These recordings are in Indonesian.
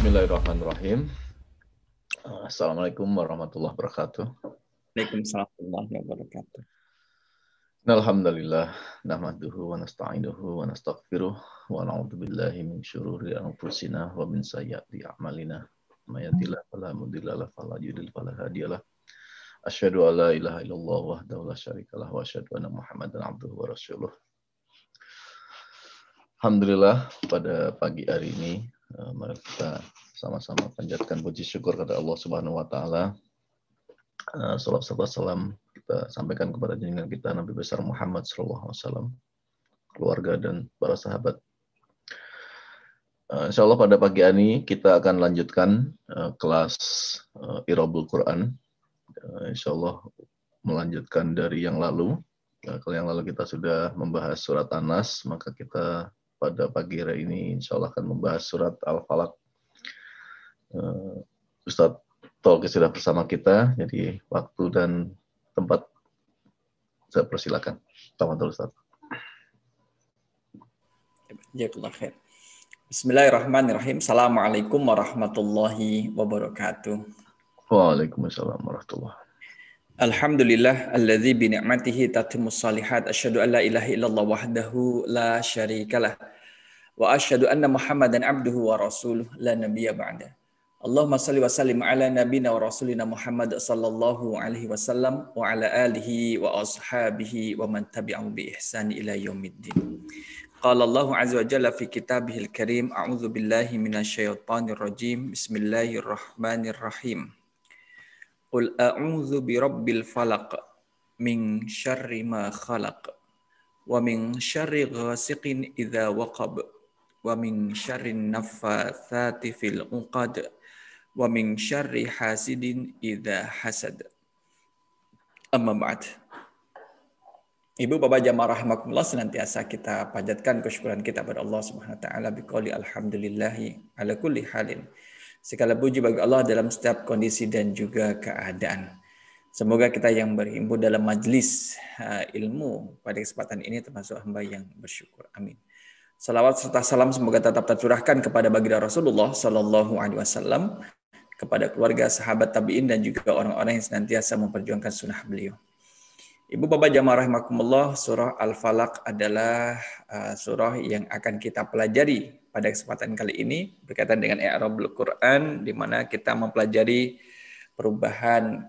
Bismillahirrahmanirrahim. Assalamualaikum warahmatullahi wabarakatuh. Waalaikumsalam warahmatullahi wabarakatuh. Alhamdulillah, nahmaduhu wa nasta'inuhu wa nastaghfiruh wa na'udzu billahi min syururi anfusina wa min sayyiati a'malina. May yahdihillahu fala mudilla lahu wa may yudlil fala hadiya lahu. Asyhadu an la ilaha illallah wahdahu la syarika lahu wa asyhadu anna Muhammadan abduhu wa rasuluh. Alhamdulillah, pada pagi hari ini mari kita sama-sama panjatkan puji syukur kepada Allah Subhanahu wa taala. Salawat serta salam kita sampaikan kepada junjungan kita Nabi besar Muhammad SAW, keluarga dan para sahabat. Insya Allah pada pagi ini kita akan lanjutkan kelas Irabul Quran. Insya Allah melanjutkan dari yang lalu. Kalau yang lalu kita sudah membahas surat An-Nas, maka kita pada pagi hari ini insya Allah akan membahas surat Al-Falaq. Ustadz Tolki sudah bersama kita, jadi waktu dan tempat saya persilakan. Tafadhol Ustaz. Jazakallahu khair. Bismillahirrahmanirrahim. Assalamualaikum warahmatullahi wabarakatuh. Waalaikumsalam warahmatullahi wabarakatuh. Alhamdulillah alladzi bi ni'matihi tatimmus shalihat. Asyhadu an la ilaha illallah wahdahu la syarikalah. Wa asyhadu anna Muhammadan abduhu wa rasuluh la nabiyya ba'da. Allahumma salli wa sallim ala nabina wa rasulina Muhammad sallallahu alaihi wasallam wa ala alihi wa ashabihi wa man tabi'ahu bi ihsan ila yaumiddin. Qala Allah azza wa jalla fi kitabihil karim, a'udzu billahi minasyaitonir rajim. Bismillahirrahmanirrahim. Qul a'udzu birabbil falaq min syarri ma khalaq wa min syarri ghasiqin idza waqab wa min syarri naffatsati fil 'uqad wa min syarri hasidin idza hasad. Amma ba'd. Ibu bapak jamaah rahimakumullah, senantiasa kita panjatkan kesyukuran kita pada Allah Subhanahu wa taala biqauli alhamdulillahi ala kulli halin. Segala puji bagi Allah dalam setiap kondisi dan juga keadaan. Semoga kita yang berhimpun dalam majlis ilmu pada kesempatan ini termasuk hamba yang bersyukur. Amin. Salawat serta salam semoga tetap tercurahkan kepada baginda Rasulullah sallallahu alaihi wasallam, kepada keluarga, sahabat tabi'in dan juga orang-orang yang senantiasa memperjuangkan sunnah beliau. Ibu bapak jamaah rahimakumullah, surah Al-Falaq adalah surah yang akan kita pelajari pada kesempatan kali ini berkaitan dengan i'rabul Quran, di mana kita mempelajari perubahan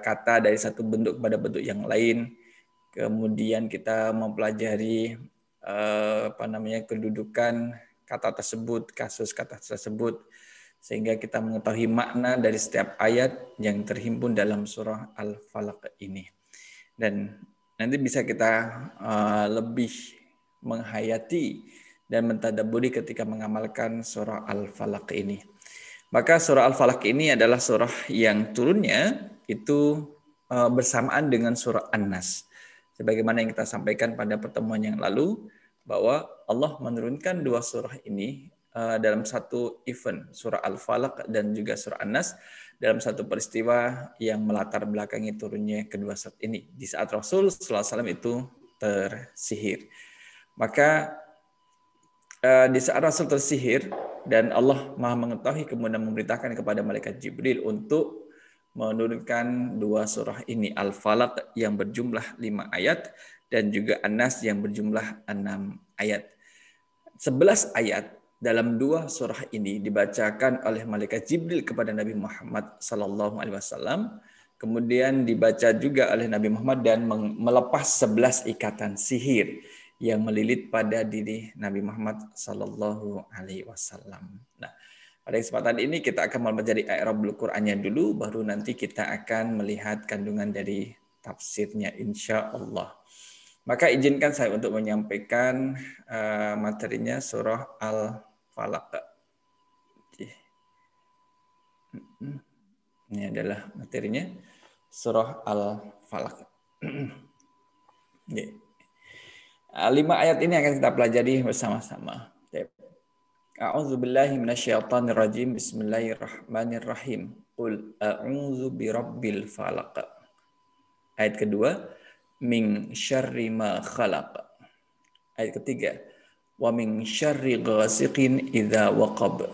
kata dari satu bentuk kepada bentuk yang lain. Kemudian kita mempelajari kedudukan kata tersebut, kasus kata tersebut, sehingga kita mengetahui makna dari setiap ayat yang terhimpun dalam surah Al-Falaq ini. Dan nanti bisa kita lebih menghayati dan mentadabburi ketika mengamalkan surah Al-Falaq ini. Maka surah Al-Falaq ini adalah surah yang turunnya itu bersamaan dengan surah An-Nas. Sebagaimana yang kita sampaikan pada pertemuan yang lalu, bahwa Allah menurunkan dua surah ini dalam satu event, surah Al-Falaq dan juga surah An-Nas, dalam satu peristiwa yang melatar belakangi turunnya kedua surat ini, di saat Rasul SAW itu tersihir. Maka di saat Rasul tersihir dan Allah Maha mengetahui, kemudian memerintahkan kepada malaikat Jibril untuk menurunkan dua surah ini, Al-Falaq yang berjumlah 5 ayat dan juga An-Nas yang berjumlah 6 ayat. 11 ayat dalam dua surah ini dibacakan oleh malaikat Jibril kepada Nabi Muhammad sallallahu alaihi wasallam, kemudian dibaca juga oleh Nabi Muhammad dan melepas 11 ikatan sihir yang melilit pada diri Nabi Muhammad sallallahu alaihi wasallam. Nah, pada kesempatan ini kita akan mempelajari i'rabul Qur'annya dulu, baru nanti kita akan melihat kandungan dari tafsirnya insyaallah. Maka izinkan saya untuk menyampaikan materinya surah Al-Falaq. Ini adalah materinya surah Al-Falaq. 5 ayat ini akan kita pelajari bersama-sama. A'udzu billahi minasyaitonir rajim. Bismillahirrahmanirrahim. Qul a'udzu birabbil falaq. Ayat kedua, min syarri ma khalaq. Ayat ketiga, wa min syarri ghasiqin idza waqab.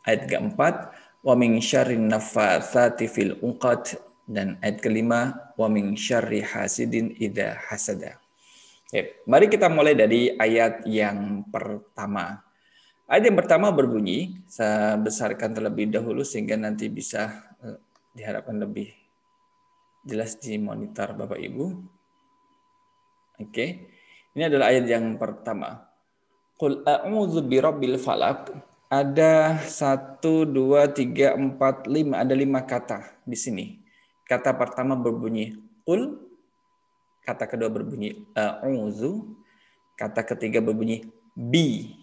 Ayat keempat, wa min syarrin naffatsati fil uqad, dan ayat kelima, wa min syarri hasidin idza hasada. Oke, mari kita mulai dari ayat yang pertama. Ayat yang pertama berbunyi, saya besarkan terlebih dahulu sehingga nanti bisa diharapkan lebih jelas di monitor Bapak Ibu. Oke, ini adalah ayat yang pertama. Qul a'udzu birabbil falaq. Ada 1, 2, 3, 4, 5. Ada 5 kata di sini. Kata pertama berbunyi qul. Kata kedua berbunyi a'udzu. Kata ketiga berbunyi bi.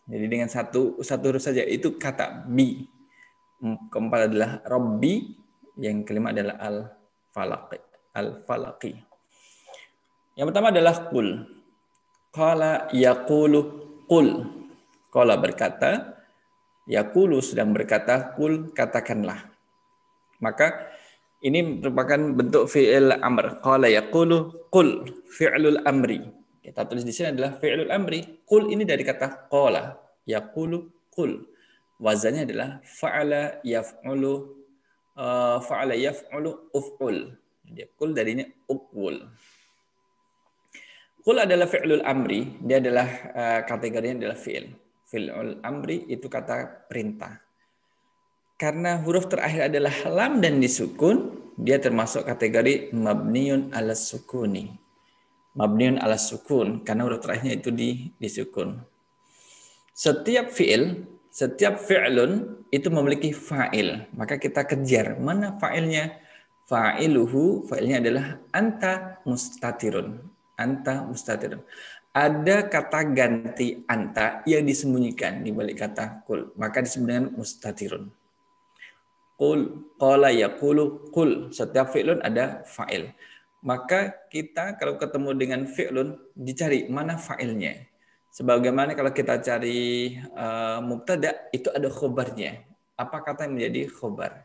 Jadi dengan satu huruf saja itu kata bi. Keempat adalah rabbi. Yang kelima adalah al-falaqi. Yang pertama adalah qul. Qala yaqulu qul. Qala berkata, yaqulu sedang berkata, qul katakanlah. Maka ini merupakan bentuk fi'il amr. Qala yaqulu qul, fi'lul amri. Kita tulis di sini adalah fi'lul amri. Qul ini dari kata qala, yaqulu qul. Wazannya adalah fa'ala yaf'ulu, uf'ul. Jadi qul darinya uqul. Qul adalah fi'lul amri, dia adalah kategorinya adalah fi'il. Fi'lul amri itu kata perintah. Karena huruf terakhir adalah lam dan disukun, dia termasuk kategori mabniun ala sukuni. Mabniun ala sukun, karena huruf terakhirnya itu disukun. Setiap fi'il, setiap fi'lun itu memiliki fa'il. Maka kita kejar, mana fa'ilnya? Fa'iluhu, fa'ilnya adalah anta mustatirun. Anta mustatirun. Ada kata ganti anta yang disembunyikan di balik kata kul. Maka disebut dengan mustatirun. Qul, qala yaqulu qul. Setiap fi'lun ada fa'il. Maka kita kalau ketemu dengan fi'lun dicari mana fa'ilnya. Sebagaimana kalau kita cari mubtada itu ada khobarnya. Apa kata yang menjadi khobar?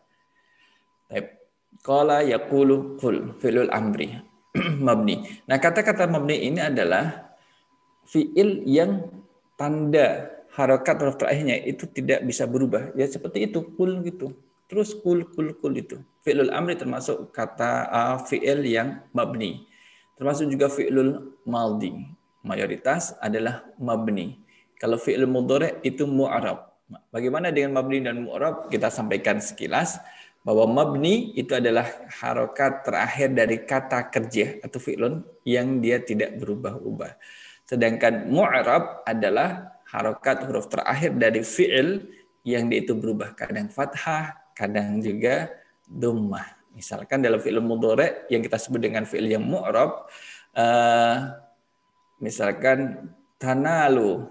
Qala yaqulu qul fi'lul amri mabni. Nah, kata-kata mabni ini adalah fi'il yang tanda harokat huruf terakhirnya itu tidak bisa berubah. Ya seperti itu, qul gitu. Terus qul itu. Fi'lul amri termasuk kata fi'il yang mabni. Termasuk juga fi'lul maldi. Mayoritas adalah mabni. Kalau fi'il mudhari' itu mu'rab. Bagaimana dengan mabni dan mu'rab? Kita sampaikan sekilas bahwa mabni itu adalah harokat terakhir dari kata kerja atau fi'lun yang dia tidak berubah-ubah. Sedangkan mu'rab adalah harokat huruf terakhir dari fi'il yang dia itu berubah. Kadang fathah, kadang juga dhammah. Misalkan dalam fi'il mudhari' yang kita sebut dengan fi'il yang mu'rab, misalkan tanalu,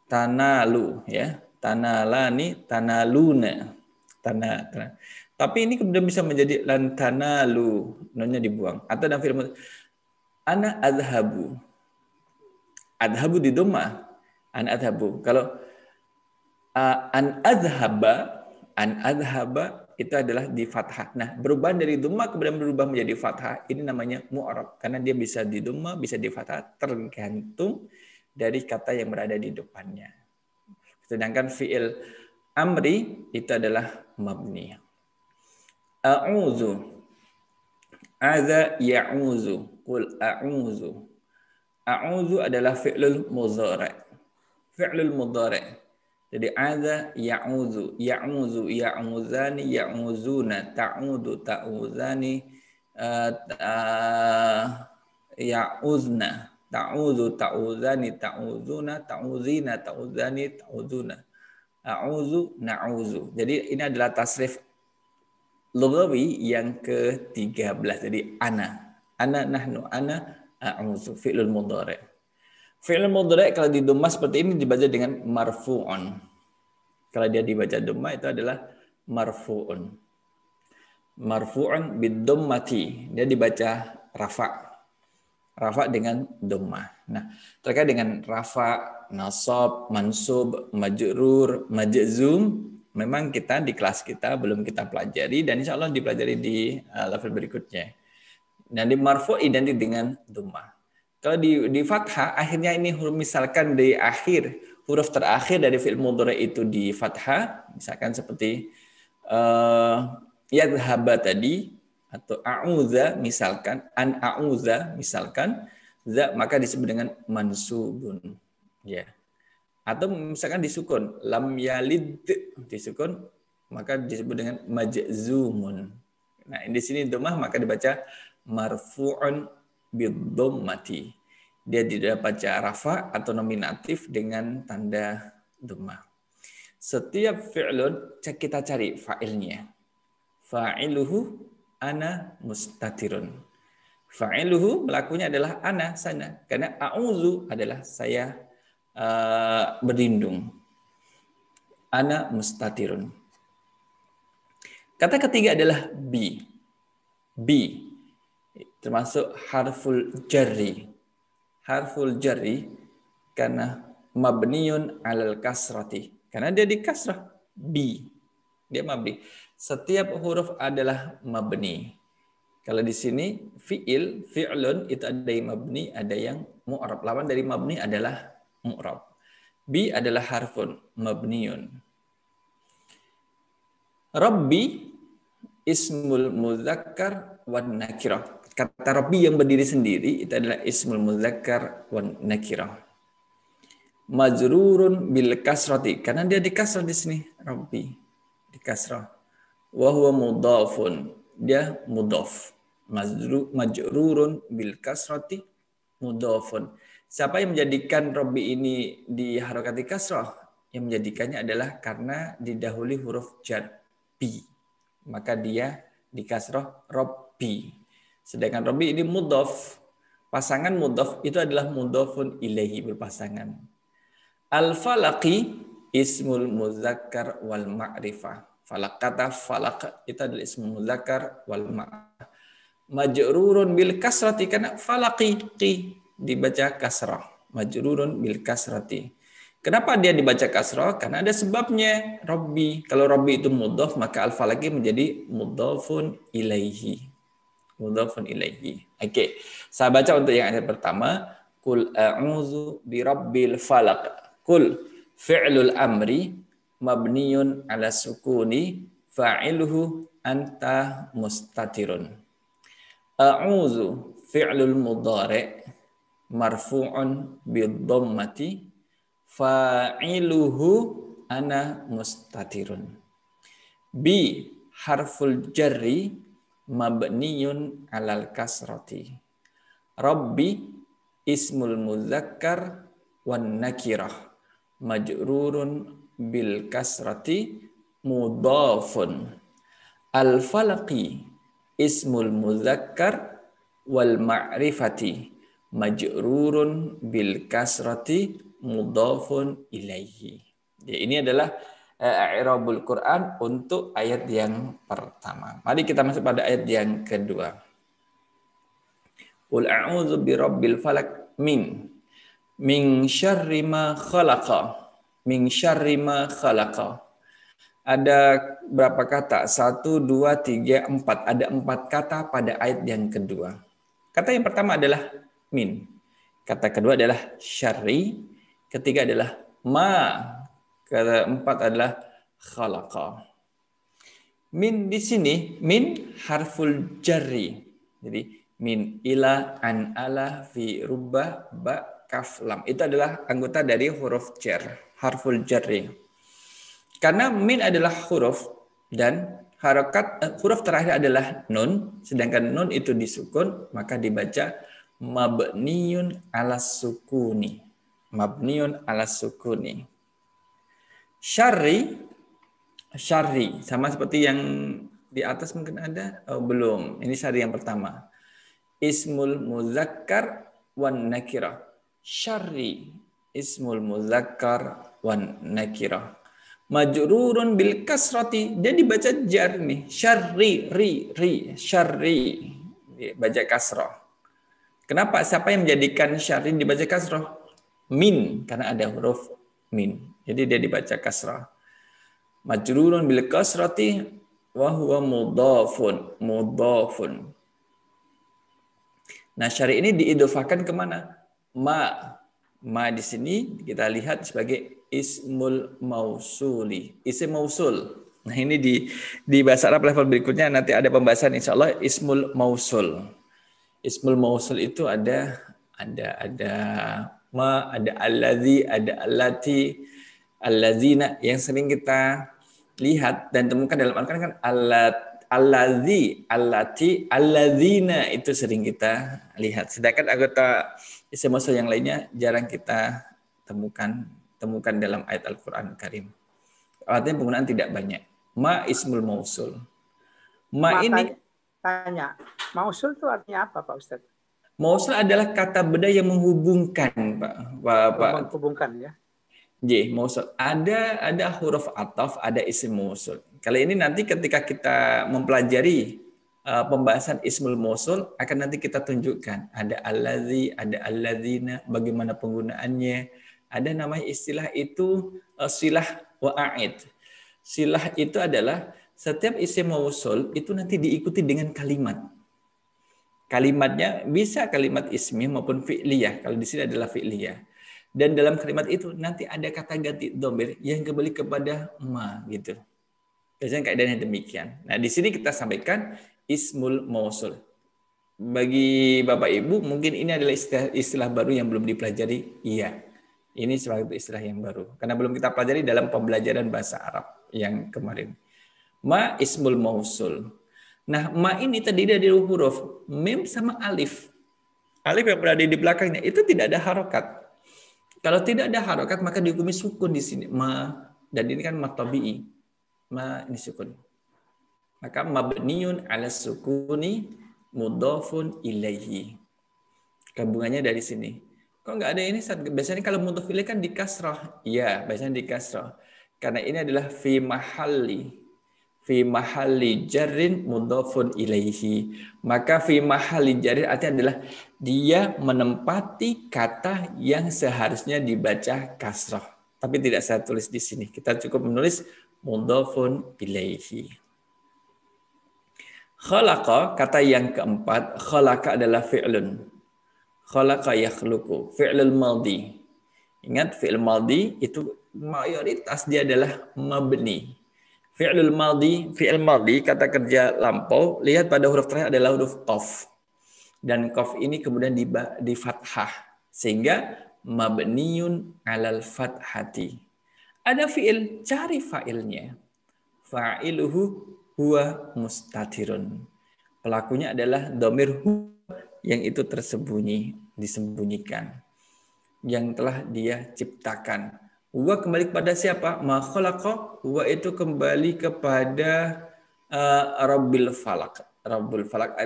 tanalu ya, tanalani, tanaluna. Tapi ini kemudian bisa menjadi lantanalu, nonnya dibuang. Atau dalam film ana adhabu. Adhabu di dhamma. An adhabu. Kalau an adhaba itu adalah di fathah. Nah, berubah dari dhamma kemudian berubah menjadi fathah, ini namanya mu'rab karena dia bisa di dhamma, bisa di fathah tergantung dari kata yang berada di depannya. Sedangkan fi'il amri itu adalah mabni. A'udzu. Adza ya'udzu. Qul a'udzu. A'udzu adalah fi'lul mudhari'. Fi'lul mudhari'. Jadi adza ya'udzu, ya'udzu, ya'udzani, ya'udzuna, ta'udu, ta'udzani, ya'uzna, ta'udzu, ta'udzani, ta'udzuna, ta'udzina, ta'udzani, ta'udzuna. A'udzu, na'udzu. Jadi ini adalah tasrif lughawi yang ke-13. Jadi ana, nahnu, ana, a'udzu, fi'lul mudhari'. Fi'lul mudhari' kalau di dhamma seperti ini dibaca dengan marfu'un. Kalau dia dibaca dhamma itu adalah marfu'un. Marfu'un bid dhammati. Dia dibaca rafa'. Rafa' dengan dhamma. Nah, terkait dengan rafa', nasab, mansub, majrur, majzum, memang kita di kelas kita belum kita pelajari dan insya Allah dipelajari di level berikutnya. Dan di marfu' identik dengan dhamma. Kalau di fathah akhirnya ini misalkan di akhir huruf terakhir dari fi'il mudhari itu di fathah, misalkan seperti yadhhaba tadi, atau a'udza misalkan, an a'udza misalkan, za maka disebut dengan mansubun. Ya. Atau misalkan disukun, lam yalid disukun, maka disebut dengan majzumun. Nah, di sini dhammah maka dibaca marfu'un bidhammati. Dia tidak baca rafa atau nominatif dengan tanda dhammah. Setiap fi'lun kita cari fa'ilnya. Fa'iluhu ana mustatirun. Fa'iluhu pelakunya adalah ana, sana. Karena a'udzu adalah saya berlindung. Ana mustatirun. Kata ketiga adalah bi. Bi termasuk harful jarri. Harful jarri karena mabniun alal kasrati. Karena dia di kasrah. Bi. Dia mabni. Setiap huruf adalah mabni. Kalau di sini fi'lun itu ada yang mabni, ada yang mu'rab. Lawan dari mabni adalah mu'rab. Bi adalah harfun mabniun. Rabbi ismul mudzakkar wan nakirah. Kata Rabbi yang berdiri sendiri itu adalah ismul mudzakkar wan nakirah. Majrurun bil kasrati, karena dia di kasrah di sini, Rabbi di kasrah. Wa huwa mudhafun, dia mudhaf. Majrurun bil kasrati mudhafun. Siapa yang menjadikan Rabbi ini diharokati kasrah? Yang menjadikannya adalah karena didahului huruf jar bi. Maka dia di kasrah Rabbi. Sedangkan Rabbi ini mudhaf. Pasangan mudhaf itu adalah mudhafun ilaihi, berpasangan. Al-falaqi ismul muzakkar wal ma'rifah. Falaq, kata falaq itu adalah ismul muzakkar wal ma'rifah. Majrurun bil kasrati, karena falaqi dibaca kasrah. Majrurun bil kasrati. Kenapa dia dibaca kasrah? Karena ada sebabnya. Rabbi. Kalau Rabbi itu mudhaf, maka al-falaqi menjadi mudhafun ilaihi. Mudhafun ilaihi. Oke. Saya baca untuk yang ayat pertama. Qul a'udzu birabbil falaq. Qul fi'lul amri mabniyun ala sukuni fa'iluhu anta mustatirun. A'udzu fi'lul mudhari' marfu'un bidhammati fa'iluhu ana mustatirun. Bi harful jarri mabniyun alal kasrati. Rabbi ismul muzakkar wan nakirah majrurun bil kasrati mudhafun. Al falaqi ismul muzakkar wal ma'rifati majrurun bil kasrati mudhafun ilaihi. Ya, ini adalah i'rabul Quran untuk ayat yang pertama. Mari kita masuk pada ayat yang kedua. Qul a'udzu birabbil falaq min syarri ma khalaqa. Min syarri ma khalaqa. Ada berapa kata? 1, 2, 3, 4. Ada 4 kata pada ayat yang kedua. Kata yang pertama adalah min. Kata kedua adalah syarri. Ketiga adalah ma. Kata empat adalah khalaqa. Min di sini, min harful jarri. Jadi min ila an ala fi rubba ba kaf lam. Itu adalah anggota dari huruf jar, harful jarri. Karena min adalah huruf dan harokat huruf terakhir adalah nun, sedangkan nun itu disukun, maka dibaca mabniun ala sukuni. Mabniun ala sukuni. Syarri sama seperti yang di atas mungkin ada. Oh, belum. Ini syarri yang pertama. Ismul muzakkar wan nakirah. Syarri ismul muzakkar wan nakirah. Majrurun bil kasrati. Dia dibaca jar nih. Syarri syarri. Baca kasrah. Kenapa? Siapa yang menjadikan syarri dibaca kasrah? Min, karena ada huruf min. Jadi dia dibaca kasrah. Majrurun bil kasrati wa huwa mudhafun. Nah, syari ini diidofahkan kemana? Ma. Ma di sini kita lihat sebagai ismul mausuli, isim mausul. Nah, ini di bahasa Arab level berikutnya nanti ada pembahasan insya Allah ismul mausul. Ismul mausul itu ada ma, ada allazi, ada allati, allazina yang sering kita lihat dan temukan dalam Al-Qur'an kan allazi, allati, allazina itu sering kita lihat. Sedangkan anggota isim mausul yang lainnya jarang kita temukan dalam ayat Al-Qur'an Karim. Artinya penggunaan tidak banyak. Ma ismul mausul. Ma ini tanya, mausul itu artinya apa Pak Ustadz? Mausul adalah kata benda yang menghubungkan, Pak. Menghubungkan ya. J, mausul. Ada huruf ataf, ada isim mausul. Kali ini nanti ketika kita mempelajari pembahasan ismul mausul akan nanti kita tunjukkan ada allazi, ada allazina, bagaimana penggunaannya. Ada namanya istilah itu silah wa'id. Silah itu adalah setiap isim mausul itu nanti diikuti dengan kalimat. Kalimatnya bisa kalimat ismi maupun fi'liyah. Kalau di sini adalah fi'liyah. Dan dalam kalimat itu nanti ada kata ganti dhamir yang kembali kepada ma gitu. Biasanya kaidahnya demikian. Nah, di sini kita sampaikan ismul mausul. Bagi Bapak Ibu mungkin ini adalah istilah baru yang belum dipelajari. Iya. Ini suatu istilah yang baru karena belum kita pelajari dalam pembelajaran bahasa Arab yang kemarin. Ma ismul mausul. Nah, ma ini terdiri dari huruf mim sama alif. Alif yang berada di belakangnya itu tidak ada harokat. Kalau tidak ada harokat maka dihukumi sukun di sini. Ma, dan ini kan matabi'i. Ma ini sukun. Maka mabniun ala sukuni mudhafun ilaihi. Gabungannya dari sini. Kok nggak ada ini? Biasanya kalau mudhaf ilaih kan di kasrah. Iya, biasanya di kasrah. Karena ini adalah fi mahalli jarrin mudhafun ilaihi. Maka fi mahalli jarrin artinya adalah dia menempati kata yang seharusnya dibaca kasrah. Tapi tidak saya tulis di sini. Kita cukup menulis mudhafun ilaihi. Khalaqa, kata yang keempat, khalaqa adalah fi'lun. Khalaqa yakhluqu, fi'lul madhi. Ingat fi'il madhi itu mayoritas dia adalah mabni. Fi'il madhi kata kerja lampau, lihat pada huruf terakhir adalah huruf qaf. Dan qaf ini kemudian di fathah sehingga mabniun 'alal fathati. Ada fi'il, cari fa'ilnya. Fa'iluhu huwa mustatirun. Pelakunya adalah dhamir hu yang itu disembunyikan. Yang telah dia ciptakan. Huwa kembali kepada siapa? Ma khalaqa, huwa itu kembali kepada Rabbil Falak. Rabbul Falak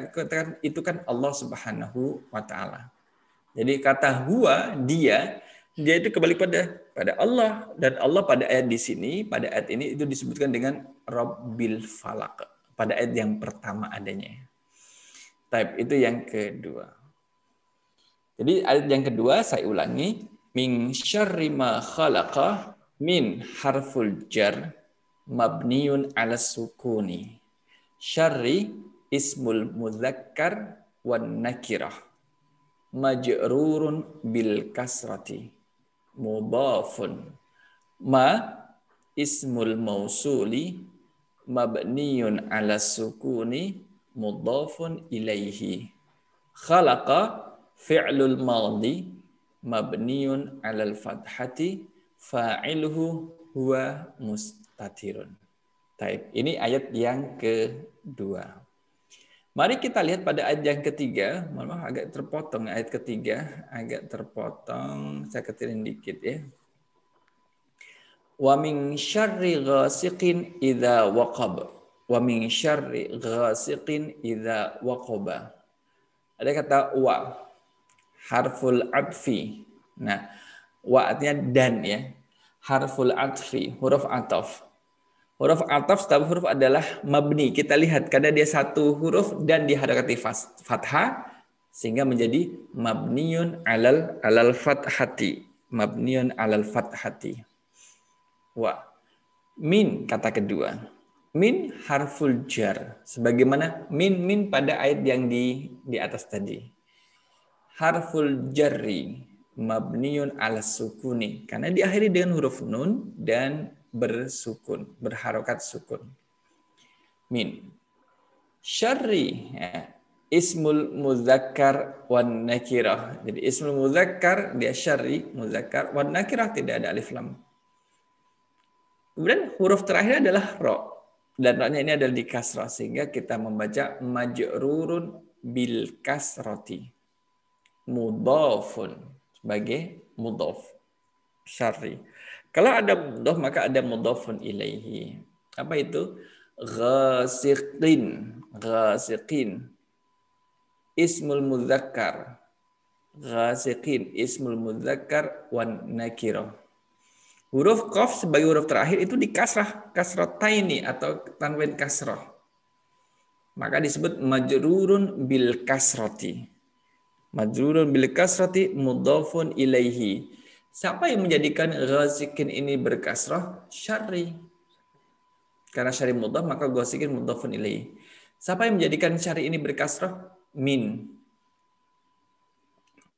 itu kan Allah Subhanahu wa taala. Jadi kata huwa dia itu kembali pada Allah, dan Allah pada ayat di sini, pada ayat ini itu disebutkan dengan Rabbil Falak pada ayat yang pertama adanya. Type itu yang kedua. Jadi ayat yang kedua saya ulangi, min syarri ma khalaqa, min harful jar mabniun ala sukuni. Syarri ismul mudzakkar wan nakirah majrurun bil kasrati mudhafun ma ismul mausuli mabniun ala sukuni mudhafun ilaihi. Khalaqa fi'lul madhi mabniun 'alal fathati fa'iluhu huwa mustatirun. Taib. Ini ayat yang kedua. Mari kita lihat pada ayat yang ketiga. Maaf agak terpotong ayat ketiga, agak terpotong. Saya kecilin dikit ya. Wa min syarri ghasiqin idza waqab. Wa min syarri ghasiqin idza waqaba. Ada kata wa, harful atfi. Nah, wa artinya dan ya. Harful atfi, huruf ataf. Huruf ataf setiap huruf adalah mabni. Kita lihat karena dia satu huruf dan diharakati fathah sehingga menjadi mabniun alal fathati. Mabniun alal fathati. Wa. Min kata kedua. Min harful jar. Sebagaimana min pada ayat yang di atas tadi. Harful jarri mabniun ala sukuni. Karena diakhiri dengan huruf nun dan bersukun, berharokat sukun. Min. Syarri. Ya. Ismul muzakkar wan nakirah. Jadi ismul muzakkar dia syarri, muzakkar, wan nakirah tidak ada alif lam. Kemudian huruf terakhir adalah ro. Dan ro-nya ini adalah di kasrah sehingga kita membaca majrurun bil kasrati. Mudhafun sebagai mudhaf syarri. Kalau ada mudhaf maka ada mudhafun ilaihi. Apa itu? Ghasiqin. Ghasiqin. Ismul muzakkar. Ghasiqin ismul muzakkar wan nakirah. Huruf qaf sebagai huruf terakhir itu di kasrah, kasrataini atau tanwin kasrah. Maka disebut majrurun bil kasrati. Majrurun bil kasrati mudhafun ilaihi. Siapa yang menjadikan ghasiqin ini berkasrah? Syarri. Karena syarri mudhaf maka ghasiqin mudhafun ilaihi. Siapa yang menjadikan syarri ini berkasrah? Min.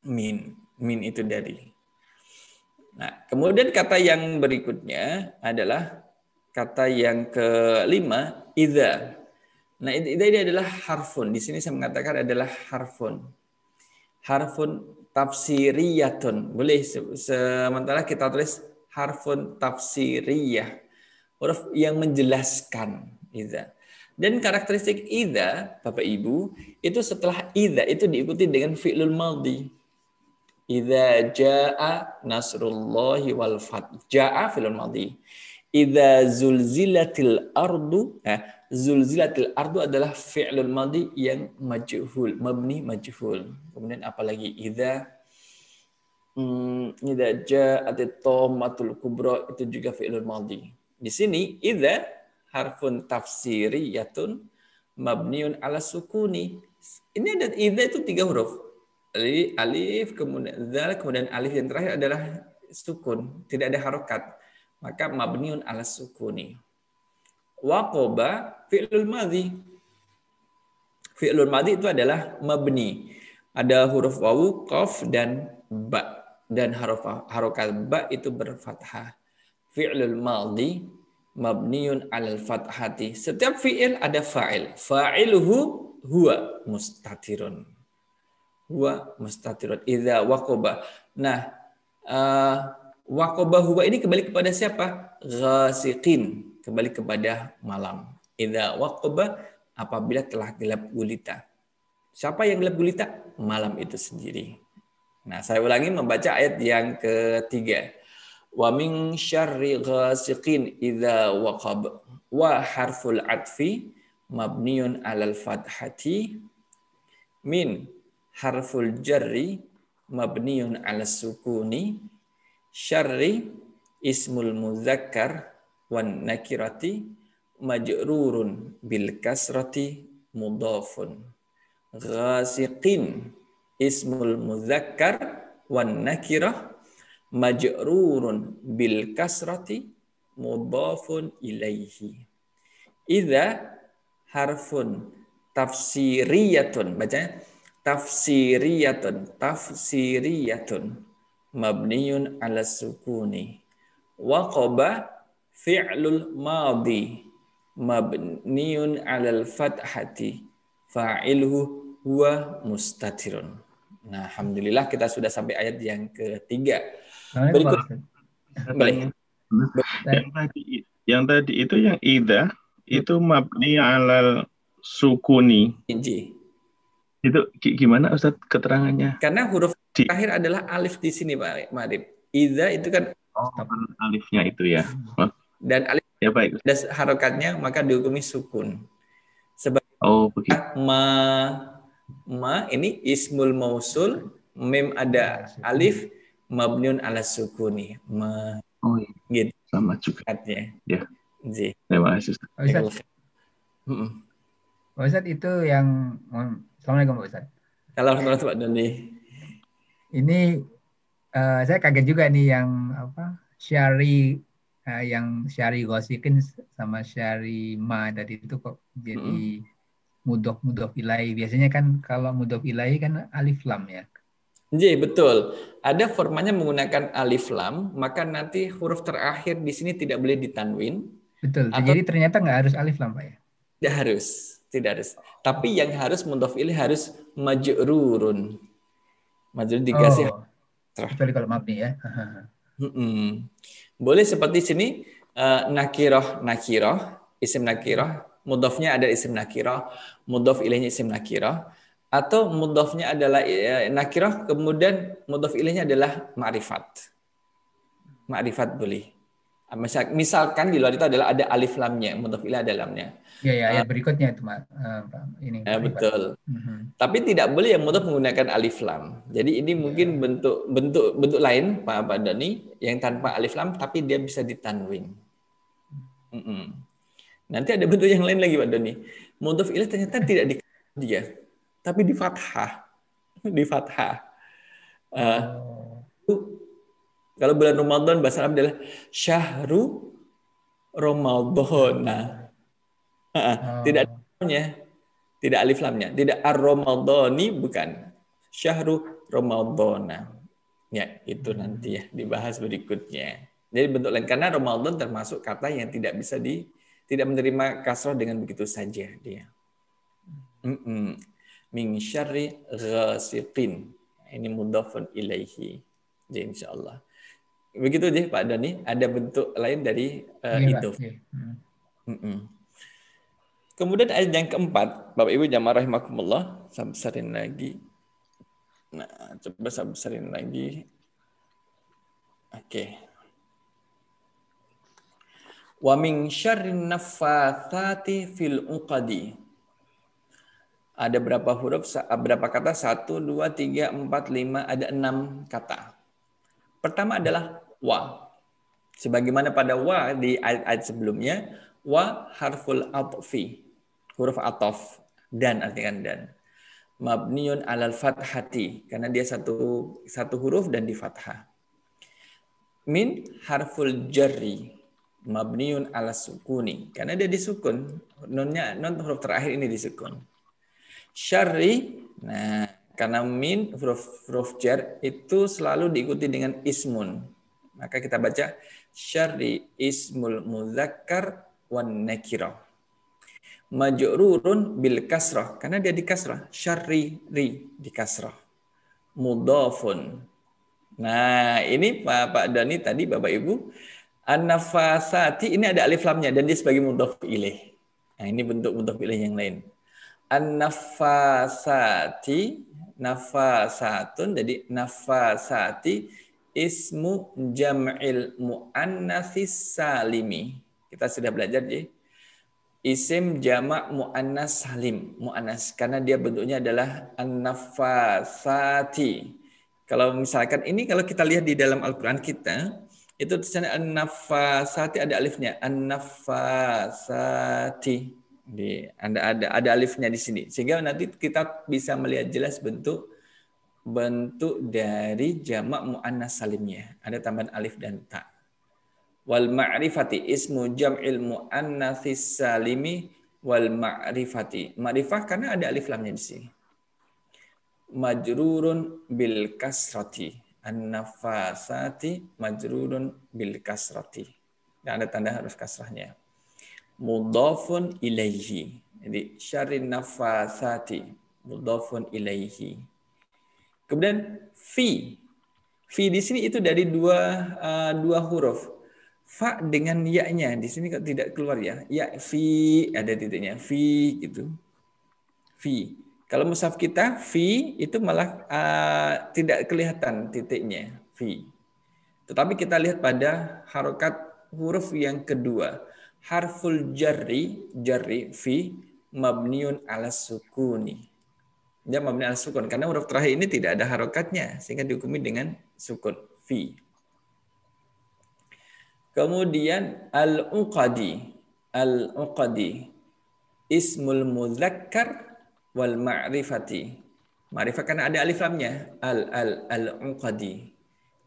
Min itu dari. Nah, kemudian kata yang berikutnya adalah kata yang kelima, idza. Nah, idza ini adalah harfun. Di sini saya mengatakan adalah harfun. Harfun tafsiriyatun. Boleh sementara kita tulis harfun tafsiriyah. Huruf yang menjelaskan idza. Dan karakteristik idza, Bapak Ibu, itu setelah idza itu diikuti dengan fi'lul madhi. Idza jaa nasrullahi wal fath. Jaa fi'lul madhi. Idza zulzilatil ardu, zulzilatil ardu adalah fi'lul madhi yang majhul, mabni majhul. Kemudian apalagi idza ja'atit tammatul kubra itu juga fi'lul madhi. Di sini idza harfun tafsiriyatun mabniun ala sukuni. Ini ada idza itu 3 huruf. Alif, kemudian zal, kemudian alif yang terakhir adalah sukun, tidak ada harokat. Maka mabniun ala sukuni. Waqaba fi'lul madhi. Fi'lul madhi itu adalah mabni. Ada huruf wawu, qaf dan ba. Dan harokat ba itu berfathah. Fi'lul madhi mabniun alal fathati. Setiap fi'il ada fa'il. Fa'iluhu huwa mustatirun. Huwa mustatirun. Idza waqaba. Nah, waqaba huwa ini kembali kepada siapa? Ghasiqin. Kembali kepada malam. Idza waqaba apabila telah gelap gulita. Siapa yang gelap gulita? Malam itu sendiri. Nah, saya ulangi membaca ayat yang ketiga. Wa min syarri ghasiqin idza waqab. Wa harful atfi mabniun alal fathati. Min harful jarri mabniun ala sukuni. Syarri ismul muzakkar wan nakirati majrurun bil kasrati mudhafun. Ghasiqin ismul muzakkar wan nakirah majrurun bil kasrati mudhafun ilaihi. Idza harfun tafsiriyatun, bacanya tafsiriyatun, tafsiriyatun mabniun ala sukuni. Waqaba fi'lul madhi mabniun ala al-fathati fa'iluhu huwa mustatirun. Nah, alhamdulillah kita sudah sampai ayat yang ketiga. Berikut. Yang tadi itu yang idza itu mabni alal sukuni. Itu gimana Ustaz keterangannya? Karena huruf terakhir adalah alif di sini Pak Marif. Idza itu kan alifnya itu ya. Dan alif ya baik. Ada harokatnya maka dihukumi sukun. Sebab begitu. Ma ini ismul mausul, mim ada alif, mabniun ala sukuni. Gitu. Sama juga. Ya. Terima kasih. Pak Ustadz itu yang Assalamualaikum Pak Ustadz. Assalamualaikum Pak Doni. Ini saya kaget juga nih yang apa syari yang syari ghasiqin sama syari ma tadi itu kok jadi mudhof ilaihi. Biasanya kan kalau mudhof ilaihi kan alif lam ya. Betul. Ada formanya menggunakan alif lam, maka nanti huruf terakhir di sini tidak boleh ditanwin. Betul. Atau Jadi ternyata nggak harus alif lam, Pak ya? Tidak harus, tidak harus. Tapi yang harus mudhof ilaih harus majrurun. Majrur dikasih kecuali kalau mabni ya. Boleh seperti sini nakiroh, isim nakiroh, mudhofnya ada isim nakiroh, mudhof ilaihnya isim nakiroh, atau mudhofnya adalah nakiroh, kemudian mudhof ilaihnya adalah ma'rifat. Ma'rifat boleh. Misalkan di luar itu adalah ada alif lamnya, mudhof ilaih ada lamnya. Ya, ayat berikutnya itu ini. Betul. Tapi tidak boleh yang mudhof menggunakan alif lam. Jadi ini mungkin bentuk lain Pak Dani yang tanpa alif lam tapi dia bisa ditanwin. Nanti ada bentuk yang lain lagi Pak Dani. Mudhof ilaih ternyata tidak di dia, tapi di fathah. Di fathah. Kalau bulan Ramadan bahasa Arab adalah syahru Ramadhana. Tidak ada lamnya. Tidak alif lamnya. Tidak ar-Ramadhani, bukan. Syahru Ramadhana. Ya, itu nanti ya dibahas berikutnya. Jadi bentuk lain. Karena Ramadan termasuk kata yang tidak bisa tidak menerima kasrah dengan begitu saja dia. Min syarri ghasiqin. Ini mudhafun ilaihi. Jadi insyaallah. Begitu deh Pak Dani, ada bentuk lain dari itu. Kemudian ayat yang keempat, Bapak Ibu jamaah rahimakumullah, saya besarin lagi. Nah, coba saya besarin lagi. Oke. Wa min syarrin naffatsati fil uqadi. Ada berapa huruf, berapa kata? 1, 2, 3, 4, 5, ada 6 kata. Pertama adalah wa. Sebagaimana pada wa di ayat-ayat sebelumnya, wa harful atfi. Huruf ataf, dan artikan dan. Mabniun alal fathati, karena dia satu huruf dan di fathah. Min harful jarri, mabniun ala sukuni, karena dia disukun. Non huruf terakhir ini disukun. Syarri, nah karena min huruf jar itu selalu diikuti dengan ismun. Maka kita baca syarri ismul muzakkar wan nakirah. Majrurun bil kasrah, karena dia di kasrah. Syarri ri di kasrah. Mudhafun. Nah, ini Pak Dani tadi Bapak Ibu, an-nafasati ini ada alif lamnya dan dia sebagai mudhaf ilaih. Nah, ini bentuk mudhaf ilaih yang lain. An-nafasati, nafasatun, jadi nafasati ismu jam'il muannatsis salimi. Kita sudah belajar jadi isim jamak muannas salim, muannas, karena dia bentuknya adalah an-nafasati. Kalau misalkan ini kalau kita lihat di dalam Al-Qur'an kita, itu tulisannya an-nafasati ada alifnya, an-nafasati. Ada alifnya di sini. Sehingga nanti kita bisa melihat jelas bentuk dari jamak muannas salimnya. Ada tambahan alif dan ta. Wal ma'rifati ismu jam'il muannatsis salimi wal ma'rifati. Ma'rifah karena ada alif lamnya di sini. Majrurun bil kasrati. An-nafasati majrurun bil kasrati. Dan ada tanda harus kasrahnya. Mudhafun ilaihi. Jadi syarrin nafasati mudhafun ilaihi. Kemudian fi. Fi di sini itu dari dua huruf. Fa dengan ya-nya di sini kok tidak keluar ya. Ya fi ada titiknya. Fi gitu. Fi. Kalau mushaf kita fi itu malah tidak kelihatan titiknya. Fi. Tetapi kita lihat pada harokat huruf yang kedua. Harful jarri fi mabniun ala sukuni. Dia mabni ala sukun karena huruf terakhir ini tidak ada harokatnya sehingga dihukumi dengan sukun fi. Kemudian al-uqadi ismul muzakkar wal ma'rifati. Ma'rifah karena ada alif lamnya. Al-uqadi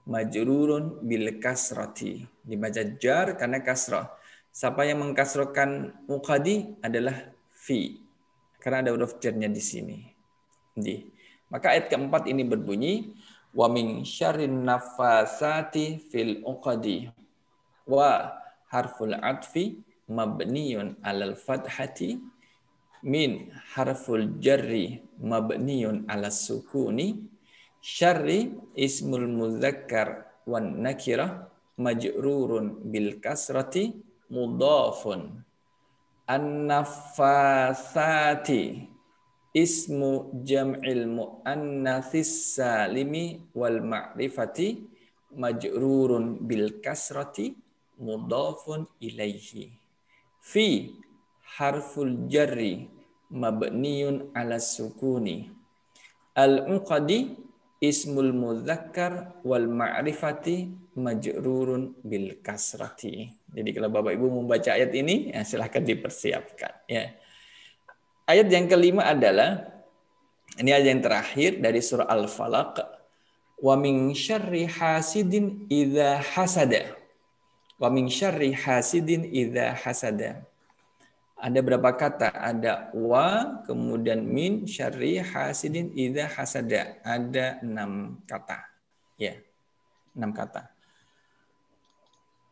majrurun bil kasrati. Dibaca jar karena kasrah. Siapa yang mengkasrohkan uqadi adalah fi. Karena ada huruf jarnya di sini. Maka ayat keempat ini berbunyi wa min syarrin nafasati fil uqadi wa harful atfi mabniyun alal fathati min harful jarri mabniyun alas sukuni syarri ismul muzakkar wan nakirah majrurun bil kasrati mudhafun an-nafasati ismu jam'il muannatsis salimi wal ma'rifati majrurun bil kasrati mudhafun ilaihi fi harful jarri mabniyun ala sukuni al-uqadi ismul muzakkar wal ma'rifati majrurun bil kasrati. Jadi kalau Bapak Ibu membaca ayat ini, ya silahkan dipersiapkan. Ya. Ayat yang kelima adalah, ini ayat yang terakhir dari surah Al-Falaq. Wa min syarri hasidin idza hasada. Wa min syarri hasidin idza hasada. Ada berapa kata? Ada wa, kemudian min, syarri, hasidin, idza, hasada. Ada 6 kata. Ya, 6 kata.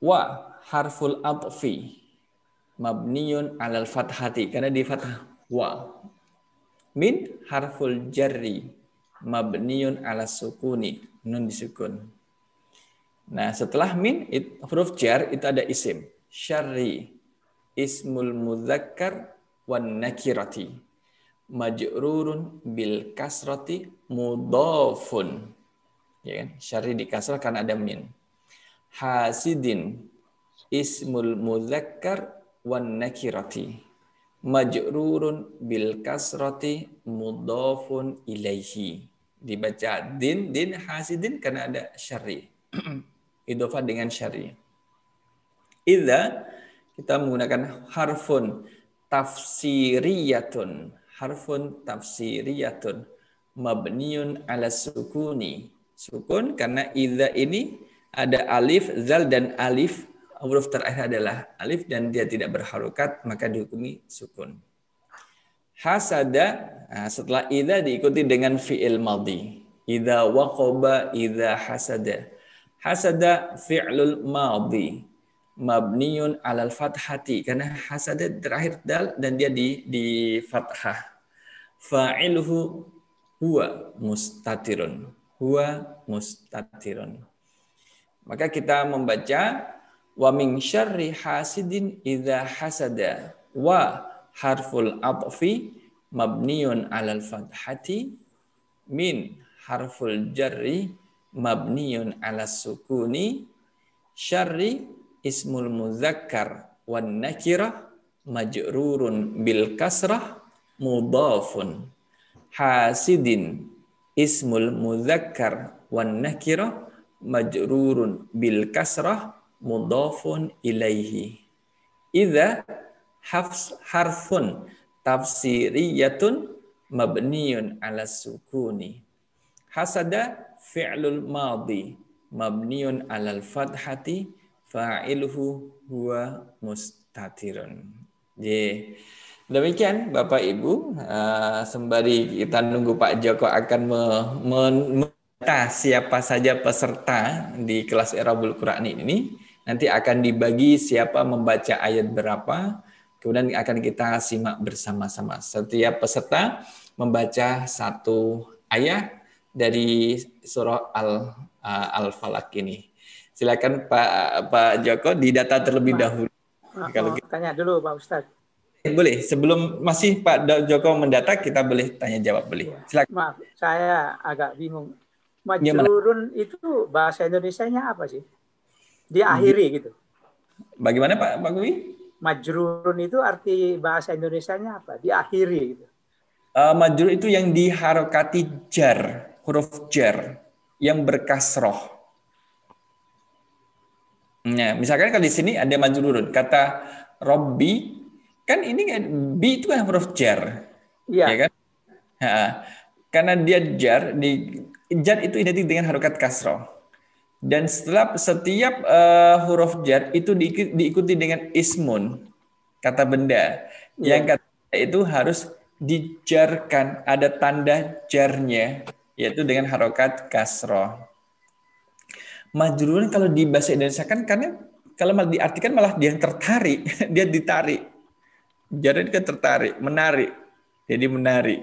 Wa harful atfi mabniyun alal fathati. Karena di fathah. Wa. Min harful jarri mabniyun ala sukuni. Nun disukun. Nah, setelah min, huruf jar itu ada isim. Syarri. Ismul muzakkar wan nakirati majrurun bil kasrati mudhafun, ya kan? Syarri di kasrah karena ada min. Hasidin ismul muzakkar wan nakirati majrurun bil kasrati mudhafun ilaihi. Dibaca din hasidin karena ada syarri. Idhofah dengan syarri. Idza kita menggunakan harfun tafsiriyatun. Harfun tafsiriyatun. Mabniun ala sukuni. Sukun karena idza ini ada alif, zal, dan alif. Huruf terakhir adalah alif dan dia tidak berharokat, maka dihukumi sukun. Hasada, nah, setelah idza diikuti dengan fi'il madhi. Idza waqaba, idza hasada. Hasada fi'lul madhi. Mabniun alal fathati karena hasada terakhir dal dan dia di fathah. Fa'iluhu huwa mustatirun. Huwa mustatirun. Maka kita membaca wa min syarri hasidin idza hasada wa harful atfi mabniun alal fathati min harful jarri mabniun alas sukuni syarri ismul muzakkar wan nakirah majrurun bil kasrah mudhafun hasidin ismul muzakkar wan nakirah majrurun bil kasrah mudhafun ilaihi. Idza harfun tafsiriyatun mabniyun ala sukuni. Hasada fi'lul madhi mabniyun alal fathati fa'iluhu huwa mustatirun. Demikian Bapak Ibu, sembari kita nunggu Pak Joko akan mendata siapa saja peserta di kelas I'rabul Quran ini, nanti akan dibagi siapa membaca ayat berapa, kemudian akan kita simak bersama-sama. Setiap peserta membaca 1 ayat dari surah Al-Falaq ini. Silakan Pak Joko didata terlebih dahulu. Kalau kita tanya dulu Pak Ustadz. Boleh, sebelum masih Pak Joko mendata kita boleh tanya jawab boleh. Silakan. Maaf, saya agak bingung. Majrurun itu bahasa Indonesianya apa sih? Diakhiri gitu. Bagaimana Pak Gui? Majrurun itu arti bahasa Indonesianya apa? Diakhiri gitu. Majrur itu yang diharokati jar, huruf jar yang berkasroh. Nah, misalkan kalau di sini ada majrurun, kata Robbi, kan ini bi itu kan huruf jar, ya kan? Karena dia jar, jar itu identik dengan harokat kasroh. Dan setiap huruf jar itu diikuti dengan ismun, kata benda, yang kata itu harus dijarkan, ada tanda jarnya, yaitu dengan harokat kasroh. Majrurun kalau di bahasa Indonesia kan karena kalau diartikan malah dia yang tertarik, dia ditarik. Jadi kan tertarik, menarik. Jadi menarik.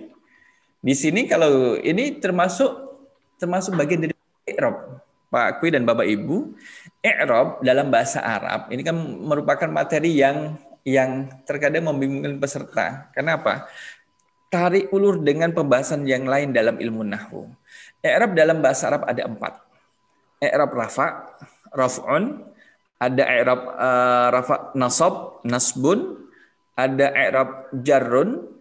Di sini kalau ini termasuk bagian dari i'rab. Pak Kui dan Bapak Ibu, i'rab dalam bahasa Arab ini kan merupakan materi yang terkadang membingungkan peserta. Kenapa? Tarik ulur dengan pembahasan yang lain dalam ilmu nahwu. I'rab dalam bahasa Arab ada 4. I'rab rafa, raf'un, ada i'rab rafa nasab, nasbun, ada i'rab jarrun,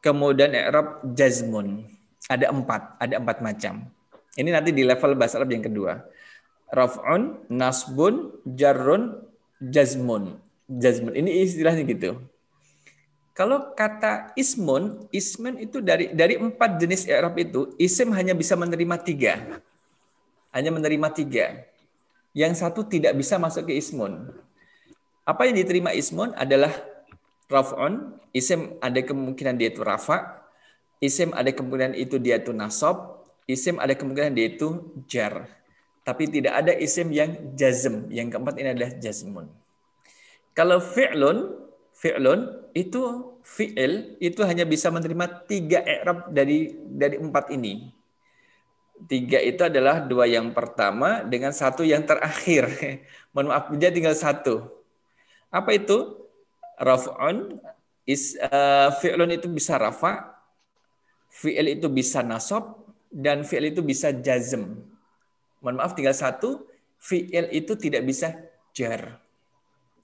kemudian i'rab jazmun. Ada 4 macam. Ini nanti di level bahasa Arab yang kedua. Raf'un, nasbun, jarrun, jazmun. Jazmun ini istilahnya gitu. Kalau kata ismun itu dari 4 jenis i'rab itu, isim hanya bisa menerima 3. Hanya menerima 3. Yang satu tidak bisa masuk ke ismun. Apa yang diterima ismun adalah raf'un, isim ada kemungkinan dia itu rafa, isim ada kemungkinan itu dia itu nasab, isim ada kemungkinan dia itu jar. Tapi tidak ada isim yang jazm. Yang keempat ini adalah jazmun. Kalau fi'lun itu fi'il itu hanya bisa menerima 3 i'rab dari 4 ini. 3 itu adalah 2 yang pertama dengan 1 yang terakhir. Mohon maaf, dia tinggal 1. Apa itu? Raf'un, fi'lun itu bisa rafa, fi'il itu bisa nasab, dan fi'il itu bisa jazm. Mohon maaf, tinggal 1, fi'il itu tidak bisa jar.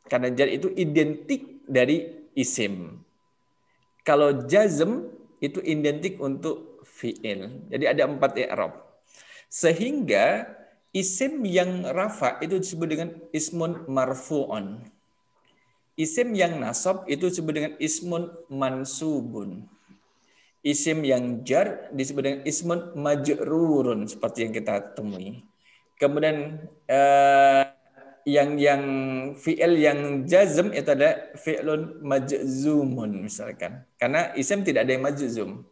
Karena jar itu identik dari isim. Kalau jazm itu identik untuk fi'il. Jadi ada 4 i'rab. Sehingga isim yang rafa itu disebut dengan ismun marfu'un. Isim yang nasab itu disebut dengan ismun mansubun. Isim yang jar disebut dengan ismun majrurun seperti yang kita temui. Kemudian yang fi'il yang jazm itu ada fi'lun majzumun misalkan. Karena isim tidak ada yang majzum.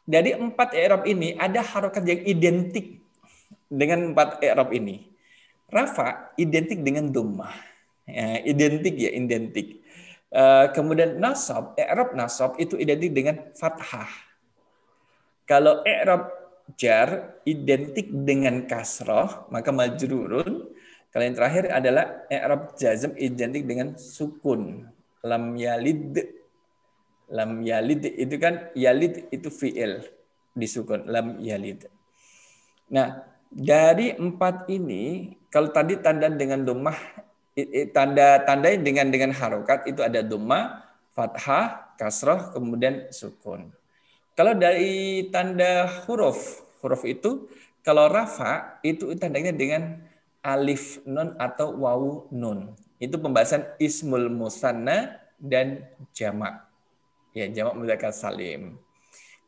Dari 4 i'rab ini ada harokat yang identik dengan 4 i'rab ini. Rafa identik dengan dhammah. Identik. Kemudian nasab, i'rab nasab itu identik dengan fathah. Kalau i'rab jar identik dengan kasrah, maka majrurun. Kalau yang terakhir adalah i'rab jazm identik dengan sukun. Lam yalid itu kan yalid itu fi'il disukun lam yalid. Nah, dari 4 ini kalau tadi tanda dengan dhammah tanda dengan harokat itu ada dhammah, fathah, kasrah, kemudian sukun. Kalau dari tanda huruf itu kalau rafa itu tandanya dengan alif nun atau wawu nun. Itu pembahasan ismul musanna dan jamak. Ya, jamak mudzakkar salim.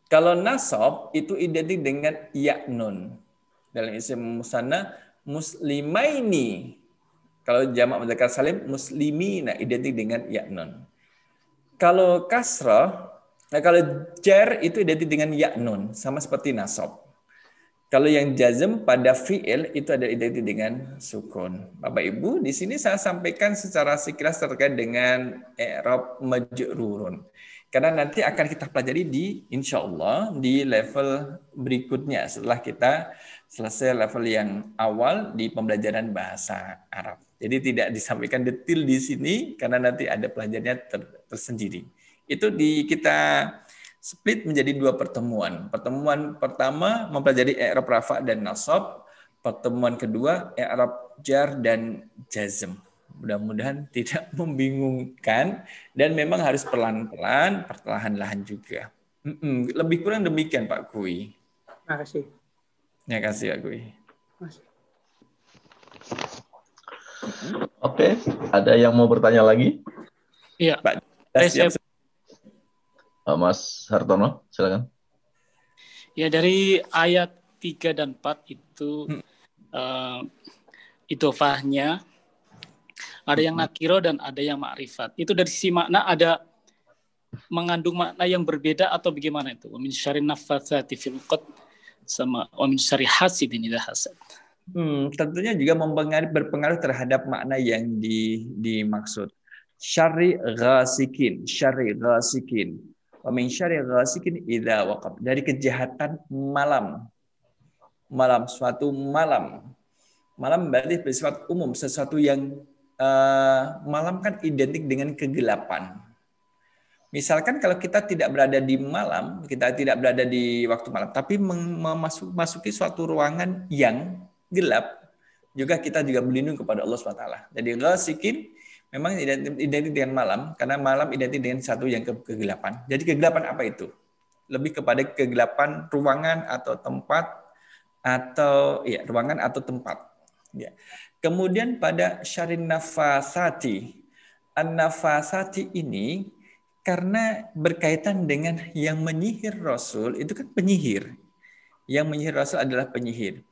Kalau nasab itu identik dengan ya nun. Dalam isim musanna muslimaini. Kalau jamak mudzakkar salim muslimina identik dengan ya nun. Kalau kasrah, kalau jar itu identik dengan ya nun, sama seperti nasab. Kalau yang jazm pada fi'il itu ada identik dengan sukun. Bapak Ibu, di sini saya sampaikan secara sekilas terkait dengan i'rab majrurun. Karena nanti akan kita pelajari insya Allah di level berikutnya setelah kita selesai level yang awal di pembelajaran bahasa Arab. Jadi tidak disampaikan detail di sini karena nanti ada pelajarannya tersendiri. Itu kita split menjadi 2 pertemuan. Pertemuan pertama mempelajari i'rab rafa dan nasab. Pertemuan kedua i'rab jar dan jazm. Mudah-mudahan tidak membingungkan dan memang harus pelan-pelan, perlahan-lahan juga. Lebih kurang demikian Pak Kui. Terima kasih. Terima kasih Pak Kui. Oke, ada yang mau bertanya lagi? Iya. Pak. Mas Hartono, silakan. Ya, dari ayat 3 dan 4 itu idhofahnya ada yang nakiro dan ada yang ma'rifat. Itu dari sisi makna ada mengandung makna yang berbeda atau bagaimana itu? Min syarrin naffatsati fil qad sama wa min syarri hasidin idza hasad. Tentunya juga berpengaruh terhadap makna yang dimaksud. Syarri ghasikin, wa min syarri ghasikin idza waqab. Dari kejahatan malam. Suatu malam. Malam berarti bersifat umum, sesuatu yang malam kan identik dengan kegelapan. Misalkan kalau kita tidak berada di malam, kita tidak berada di waktu malam, tapi memasuki suatu ruangan yang gelap, juga kita juga berlindung kepada Allah SWT. Jadi ghasikin memang identik dengan malam, karena malam identik dengan satu yang kegelapan. Jadi kegelapan apa itu? Lebih kepada kegelapan ruangan atau tempat, atau ya ruangan atau tempat. Ya. Kemudian pada syarrin nafasati, an-nafasati ini karena berkaitan dengan yang menyihir Rasul, itu kan penyihir. Yang menyihir Rasul adalah penyihir.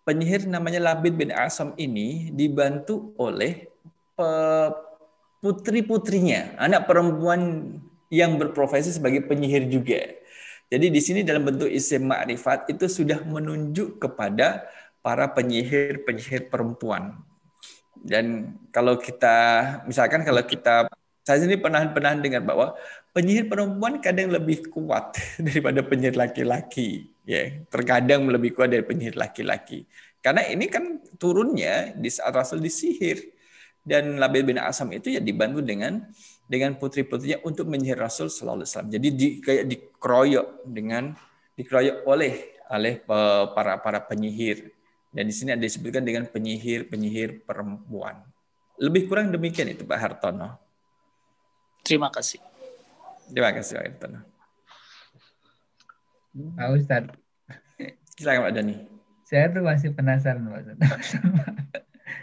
Penyihir namanya Labid bin Asam ini dibantu oleh putri-putrinya, anak perempuan yang berprofesi sebagai penyihir juga. Jadi di sini dalam bentuk isim ma'rifat itu sudah menunjuk kepada para penyihir perempuan. Dan kalau kita, misalkan kalau kita, saya sendiri pernah dengar bahwa penyihir perempuan kadang lebih kuat daripada penyihir laki-laki. Ya, terkadang lebih kuat dari penyihir laki-laki. Karena ini kan turunnya di saat Rasul disihir. Dan Labid bin Asam itu ya dibantu dengan putri-putrinya untuk menyihir Rasul sallallahu alaihi wasallam. Jadi kayak dikeroyok oleh para penyihir. Dan di sini ada disebutkan dengan penyihir perempuan. Lebih kurang demikian itu Pak Hartono. Terima kasih. Terima kasih Pak Hartono. Pak Ustadz. Silakan Pak Dani. Saya tuh masih penasaran Pak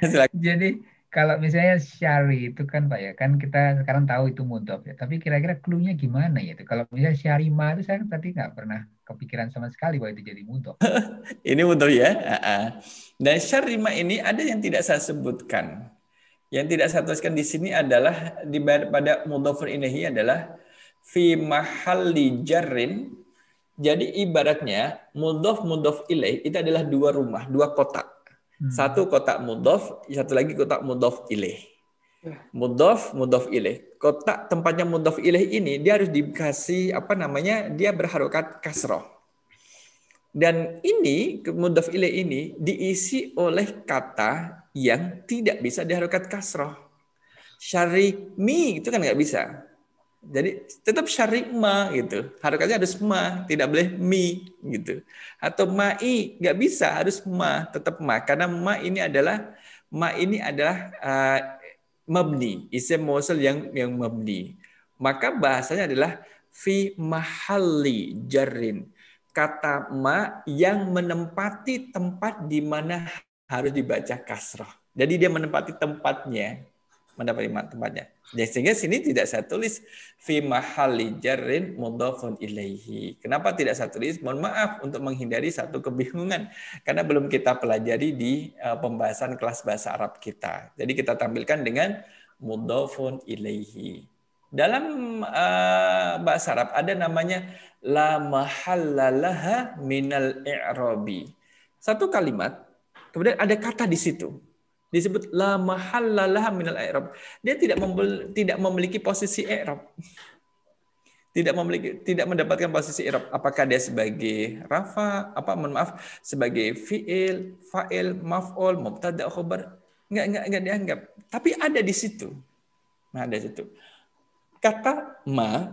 Ustadz. Jadi kalau misalnya syari itu kan Pak ya, kan kita sekarang tahu itu mudhof ya. Tapi kira-kira clue-nya gimana ya itu? Kalau misalnya syarima itu saya tadi nggak pernah kepikiran sama sekali bahwa itu jadi mudhof. Ini mudhof ya. Dan syarima ini ada yang tidak saya sebutkan. Yang tidak saya tuliskan di sini adalah pada mudhofun ilaihi adalah fi mahalli jarrin. Jadi ibaratnya mudhof ilaih itu adalah dua rumah, dua kotak. Satu kotak mudhof, satu lagi kotak mudhof ilaih. Mudhof ilaih. Kotak tempatnya mudhof ilaih ini dia harus dikasih dia berharokat kasroh. Dan ini mudhof ilaih ini diisi oleh kata yang tidak bisa diharokat kasroh. Syarimi itu kan nggak bisa. Jadi tetap syarima gitu. Harokatnya harus ma, tidak boleh mi gitu. Atau ma'i nggak bisa, harus ma, tetap ma. Karena ma ini adalah mabni, isim mausul yang mabni. Maka bahasanya adalah fi mahalli jarrin. Kata ma yang menempati tempat di mana harus dibaca kasroh. Jadi dia menempati tempatnya. Sehingga sini tidak saya tulis fi mahalli jarrin mudhafun ilaihi. Kenapa tidak saya tulis? Mohon maaf untuk menghindari satu kebingungan karena belum kita pelajari di pembahasan kelas bahasa Arab kita. Jadi kita tampilkan dengan mudhafun ilaihi. Dalam bahasa Arab ada namanya la mahallalaha minal i'rabi. Satu kalimat kemudian ada kata di situ. Disebut la mahallalah minal i'rab. Dia tidak memiliki posisi i'rab. Tidak mendapatkan posisi i'rab. Apakah dia sebagai rafa, sebagai fi'il, fa'il, maf'ul, mubtada, khabar? Enggak dianggap. Tapi ada di situ. Nah, ada di situ. Kata ma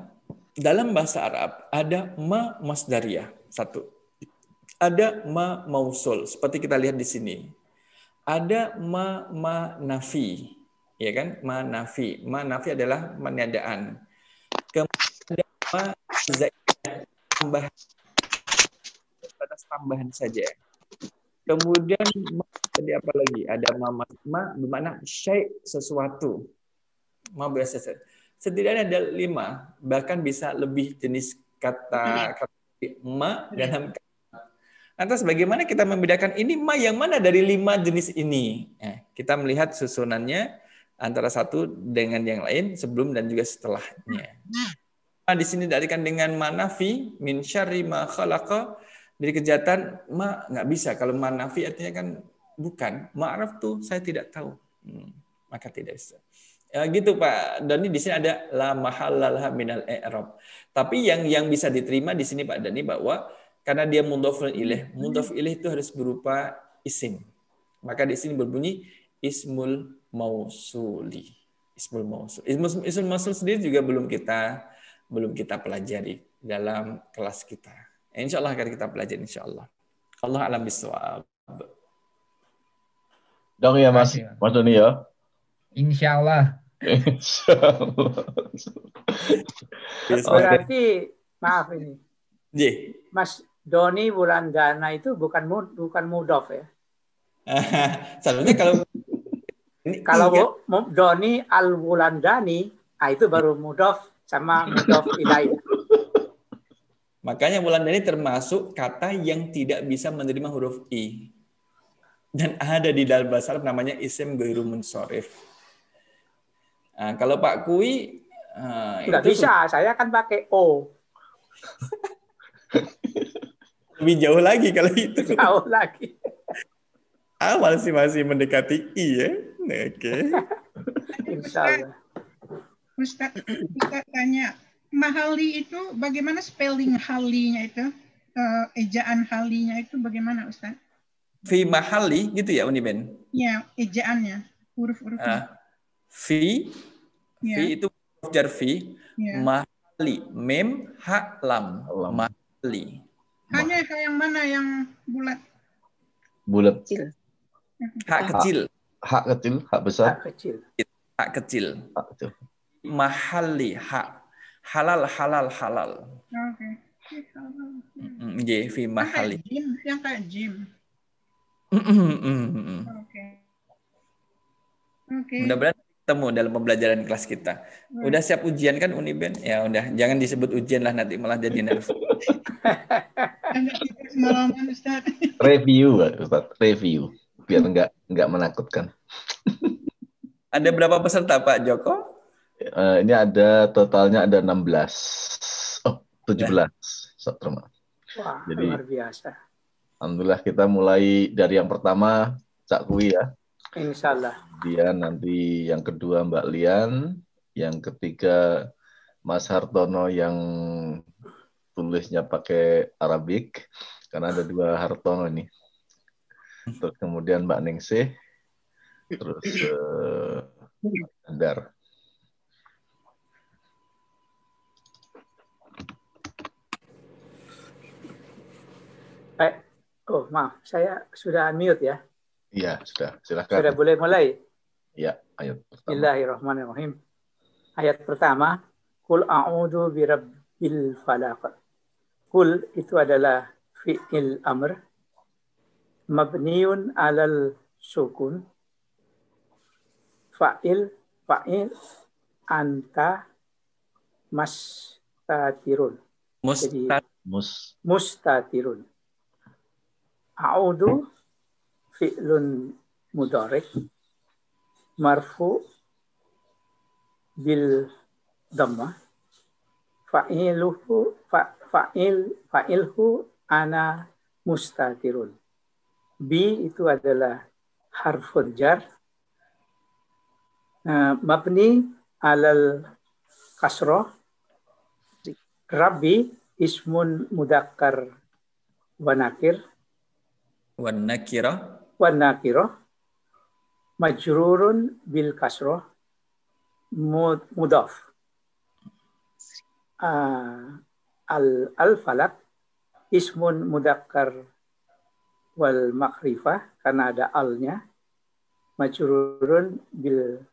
dalam bahasa Arab ada ma masdariyah, satu. Ada ma mausul, seperti kita lihat di sini. Ada ma nafi, ya kan? Ma nafi adalah peniadaan. Kemudian ada ma zaidah, tambahan saja. Kemudian tadi apa lagi? Ada ma bermakna syai' sesuatu. Ma biasa. Setidaknya ada 5, bahkan bisa lebih jenis kata ma dalam. Lantas bagaimana kita membedakan ini ma yang mana dari 5 jenis ini? Kita melihat susunannya antara satu dengan yang lain sebelum dan juga setelahnya. Di sini dikatakan dengan manafi min syarri ma khalaqa Dari kejahatan nggak bisa. Kalau ma nafi artinya kan bukan. Ma'raf tuh saya tidak tahu. Maka tidak bisa. Ya, gitu Pak Dani, di sini ada la mahallalah minal i'rab. Tapi yang bisa diterima di sini Pak Dani bahwa karena dia mudhofun ilaih. Mudhof ilaih itu harus berupa isim. Maka di sini berbunyi ismul mausuli. Ismul mausul. Ismul mausul sendiri juga belum kita pelajari dalam kelas kita. Insya Allah akan kita pelajari insya Allah. Allah alam bisawab. Dong ya Mas Doni ya. Insya Allah. Insya Allah. Berarti maaf ini. J. Mas Doni Wulandana itu bukan mudhof ya? Sebenarnya kalau Doni Al Wulandani, itu baru mudhof sama mudhof ilaih. Makanya Wulandani termasuk kata yang tidak bisa menerima huruf i. Dan ada di dalam bahasa Arab namanya isim ghairu munsharif. Nah, kalau Pak Kui nggak bisa, saya kan pakai o. Lebih jauh lagi kalau itu. Jauh lagi. Awal sih masih mendekati i ya. Oke. Insya Allah. Ustaz tanya, mahali itu bagaimana spelling halinya itu? Ejaan halinya itu bagaimana Ustaz? Fi mahali gitu ya Uniben? Ya, ejaannya, huruf-hurufnya. Fi itu huruf jar fi, mahali, mem, ha, lam. Mahali. Hanya yang mana yang bulat? Bulat. Hak kecil. Hak kecil, hak besar. Hak kecil. Hak kecil. Hak kecil. Mahali, hak. Halal, halal, halal. Oke. Fi mahali. Yang kayak gym. Oke. Mudah-mudahan ketemu dalam pembelajaran kelas kita. Udah siap ujian kan Uniben? Ya udah, jangan disebut ujian lah nanti malah jadi nervous. Review Ustaz, review biar enggak menakutkan. Ada berapa peserta Pak Joko? Ini ada totalnya ada 16. 17. Wah, jadi luar biasa. Alhamdulillah kita mulai dari yang pertama Cak Kui ya. Insya Allah. Kemudian nanti yang kedua Mbak Lian, yang ketiga Mas Hartono yang tulisnya pakai Arabik karena ada 2 Hartono ini. Terus kemudian Mbak Ningsih, terus Andar. Oh maaf, saya sudah mute ya. Iya, sudah. Silakan. Sudah boleh mulai? Iya, ayat pertama. Bismillahirrahmanirrahim. Ayat pertama, Qul a'udzu birabbil falaq. Qul itu adalah fi'il amr mabniun 'alal sukun. Fa'il anta mustatirun. Mustatirun. A'udzu fi'lun mudhari' marfu bil dhammah fa'ilhu ana mustatirun. Bi itu adalah harfun jar mabni alal kasroh. Rabbi ismun mudzakkar wa nakir. Wan nakirah majrurun bil kasroh mudhaf. Al falak ismun mudzakkar wal makrifah karena ada alnya, majrurun bil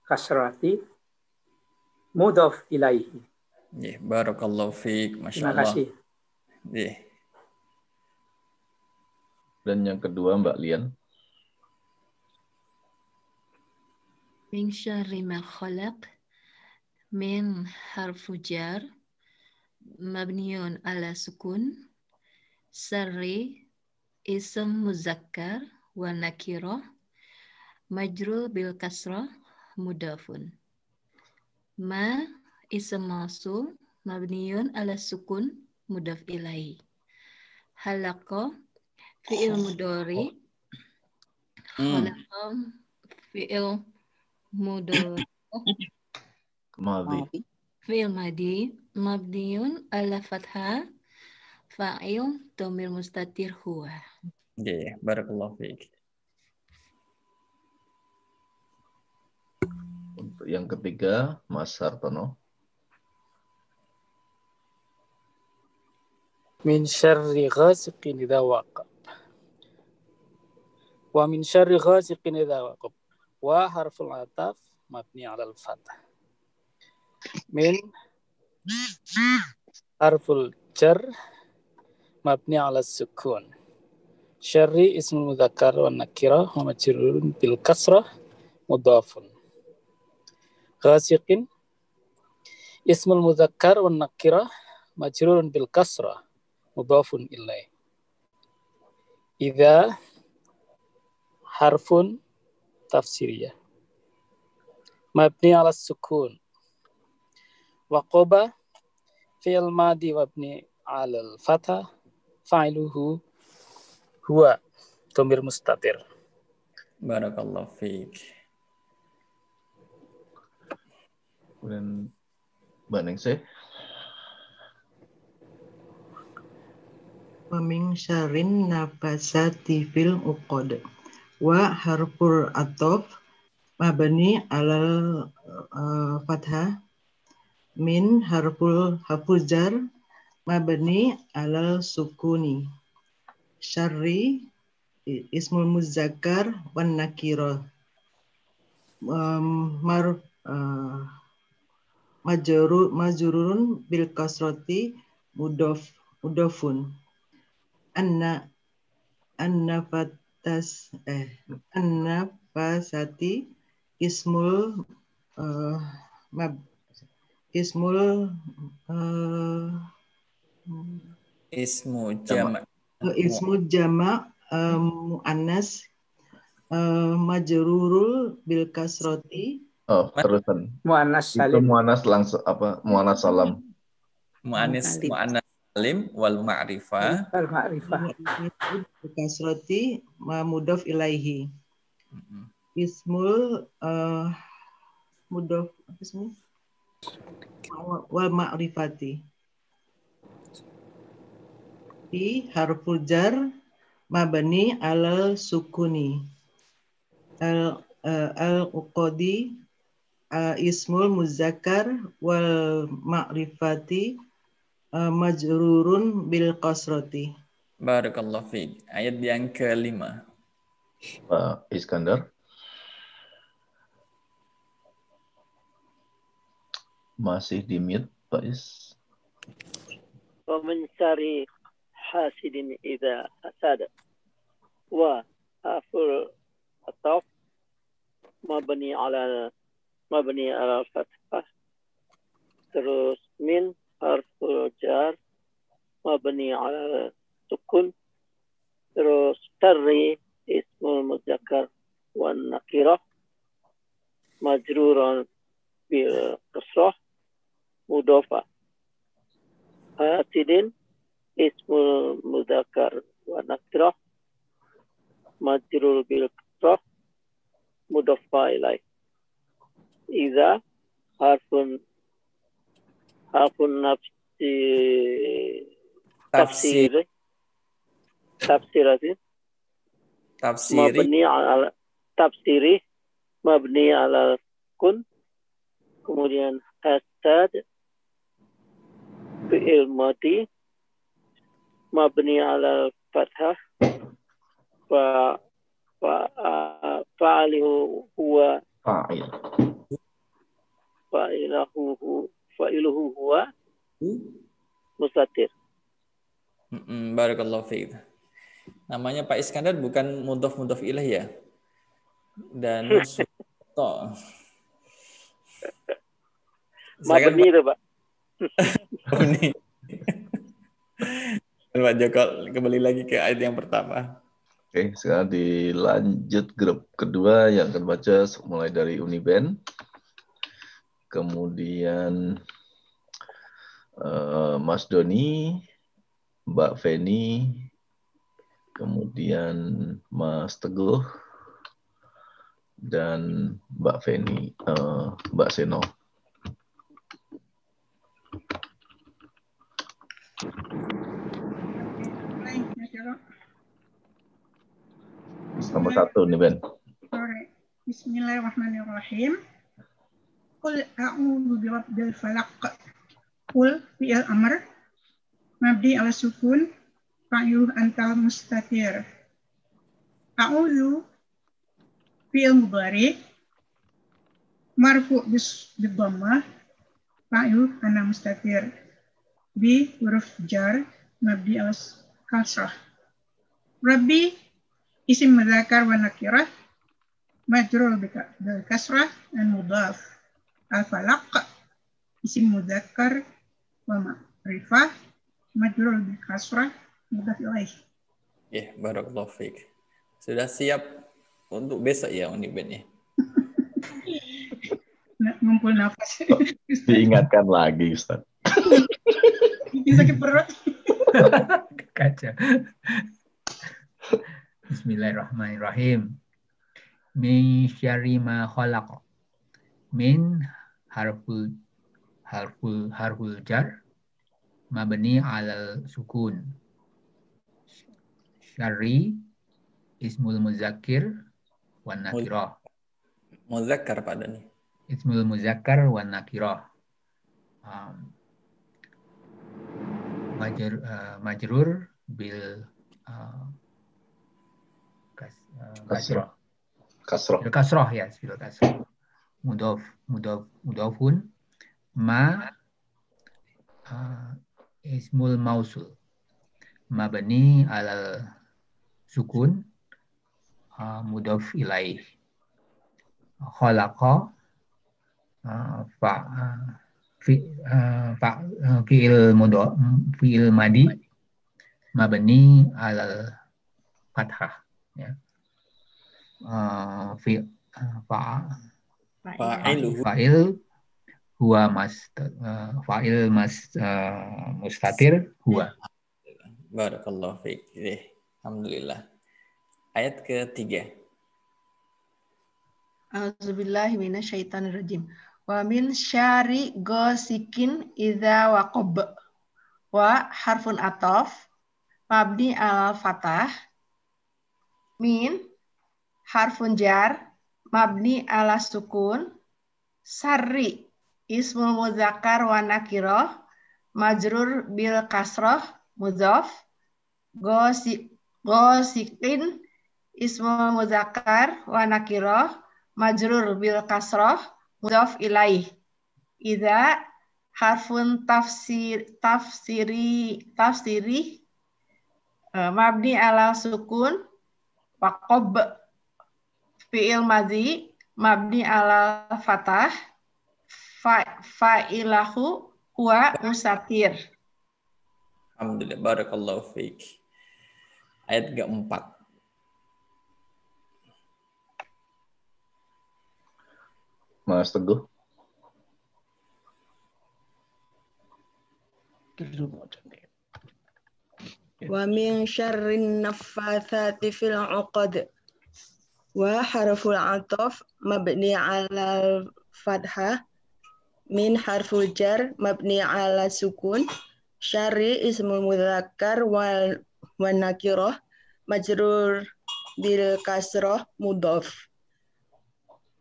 kasrati mudhaf ilaihi. Barakallahu fiik, masya Allah. Terima kasih. Dan yang kedua Mbak Lian. Min syarri ma khalaq. Min harfu jar mabniun ala sukun. Sarri ism muzakkar wa nakirah majrur bil kasrah mudafun. Ma ism mausul mabniun ala sukun mudaf ilaihi. Halaqah fi'il mudhari. Khalaqa fi'il mudhari. Madhi. Fi'il madi mabniun ala fathah. Fa'il dhamir mustatir huwa. Oke, barakallahu fiik. Untuk yang ketiga, Mas Hartono. Min syarri ghasiqin idza waqab. Wa min syarri ghasiqin idza waqab. Wa harful ataf mabni 'ala al-fath. Min harful jar mabni 'ala as-sukun. Syarri ismul mudzakkar wan nakirah wa majrurun bil kasrah mudhafun. Ghasiqin ismul mudzakkar wan nakirah majrurun bil kasrah mudhafun ilaih. Idza harfun tafsiriyah mabni 'ala sukun. Waqaba fi'il madi mabni 'ala al-fathah fa'iluhu huwa dhamir mustatir. Barakallahu fiik. Kemudian Mbak Ningsih. Wa min syarrin nafasati fil uqad. Wa harful ataf mabni alal fathah. Min harful jar mabni alal sukuni. Syarri ismul muzakkar wan nakirah. Majrurun bil kasrati mudofun. An-nafasati ismul ismu jama' muannas majrurul bil kasrati. Oh, terusan. Muannas Itu salim. muannas langsung apa? Muannas salam. Muannas salim wal ma'rifah. Wal ma'rifah. Bil kasrati mudhof ilaihi. Ismul mudhof apa ismnya? Wal ma'rifati. Fi harful jar mabni alal sukuni. Al-uqadi ismul muzakkar wal ma'rifati majrurun bil kasrati. Barakallahu fiik. Ayat yang ke-5. Pak Iskandar. Masih di mute, Pak Is. Wa min syarri hasidin idza hasad. Wa harful ataf mabni ala fathah. Terus min harful jar mabni ala sukun. Terus syarri ismul mudzakkar wan nakirah majrurun bil kasrah mudhafa. Hasidin ismul mudzakkar wan nakirah majrur bil kasrah mudhafa ilaih. Idza harfun tafsiri mabni ala kun. Kemudian hasad fi'il madi mabni ala fathah fa'iluhu huwa fa'iluhu huwa mustatir. Barakallahu fiik. Namanya Pak Iskandar bukan mudhof ilaih ya. Dan Mabni itu, Pak. Mabni. Pak Joko kembali lagi ke ayat yang pertama. Oke, sekarang dilanjut grup kedua yang akan baca mulai dari Uniben. Kemudian Mas Doni, Mbak Feni, kemudian Mas Teguh, dan Mbak Feni, Mbak Seno. Nomor 1 nih Ben. Bismillahirrahmanirrahim. Qul a'udzu birabbil falaq. Qul fi'il amr mabni ala sukun fa'il antal mustatir. A'udzu fi'il mudhari marfu bis dhammah fa'il ana mustatir bi huruf jar mabni ala kasrah. Rabbi isim mudzakar wa nakirah majrur bil kasrah dan mudhaf. Al-falaq isim mudzakar wa ma'rifah majrur bil kasrah mudhaf ilaih. Barakallahu fiik. Sudah siap untuk besok ya Uni Ben ya? Ngumpul nafas. Diingatkan lagi Ustaz. Bikin sakit perut. Kacau. Bismillahirrahmanirrahim. Min syarri ma khalaq. Min harful jar mabni alal sukun. Syarri ismul muzakkir wan nakirah. Muzakkar Pak Dani. Ismul muzakkar wan nakirah. Majrur bil kasrah. Kasrah ya, bil kasrah. Mudhafun ma ismul mausul mabni alal sukun mudhaf ilaih. Khalaqa fi'il madi mabni alal fathah ya. Fa'il huwa mustatir huwa. Barakallahu fiik. Alhamdulillah. Ayat ketiga. A'udzubillahi minasyaitonirrajim. Wa min syarri ghasikin idza waqab. Wa harfun ataf mabni al fathah. Min harfun jar mabni ala sukun. Sarri ismul muzakkar wa nakirah majrur bil kasrah mudhaf. Ghasikin ismul muzakkar wa nakirah majrur bil kasrah mudhaf ilaih. Idza harfun tafsiri mabni ala sukun. Waqab fi'il madhi mabni ala fathah. Fa'ilahu huwa mustatir. Alhamdulillah. Barakallahu fiik. Ayat keempat. Mas Teguh. Wa min syarrin naffatsati fil 'uqad. Wa harful 'athaf mabni 'ala fathah. Min harful jar mabni 'ala sukun. Syarri ismul mudzakkar wal nakirah majrur bil kasrah mudhaf.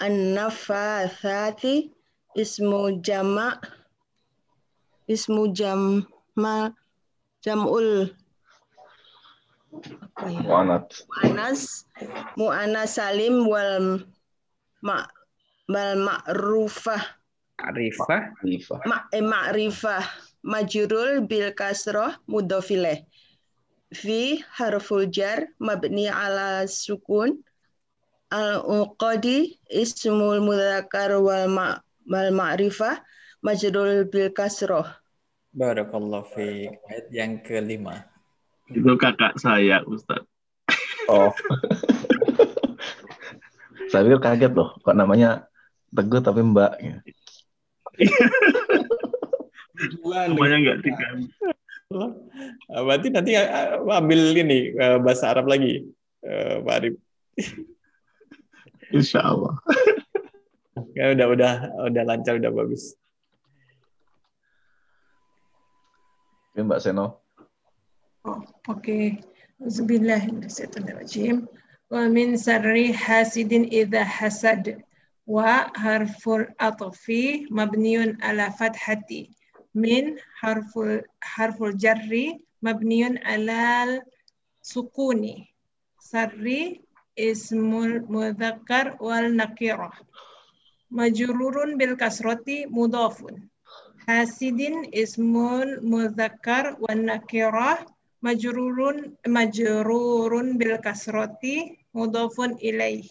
An-naffatsati ismu jam'ul mu'annas salim wal ma'rufah ma'rifah majrur bil kasrah mudhaf ilaih. Fi harful jar mabni ala sukun. Al-uqadi ismul mudzakkar wal ma'rifah majrur bil kasrah. Barakallahu fiik. Ayat yang kelima. Itu kakak saya, Ustaz. Oh. Saya pikir kaget loh, kok namanya Teguh tapi Mbak. Namanya nggak diganti. Berarti nanti ambil ini bahasa Arab lagi, Pak Arif. Insya Allah. Ya, udah lancar, udah bagus. Oke, Mbak Seno. Oke. Bismillahirrahmanirrahim. Wa min syarri hasidin idza hasad. Wa harful atfi mabniun ala fathati. Min harful jarri mabniun ala sukuni. Sarri ismul mudzakkar wal nakirah. Majrurun bil kasrati mudhafun. Hasidin ismul mudzakkar wan nakirah majrurun bil kasrati mudhafun ilaih.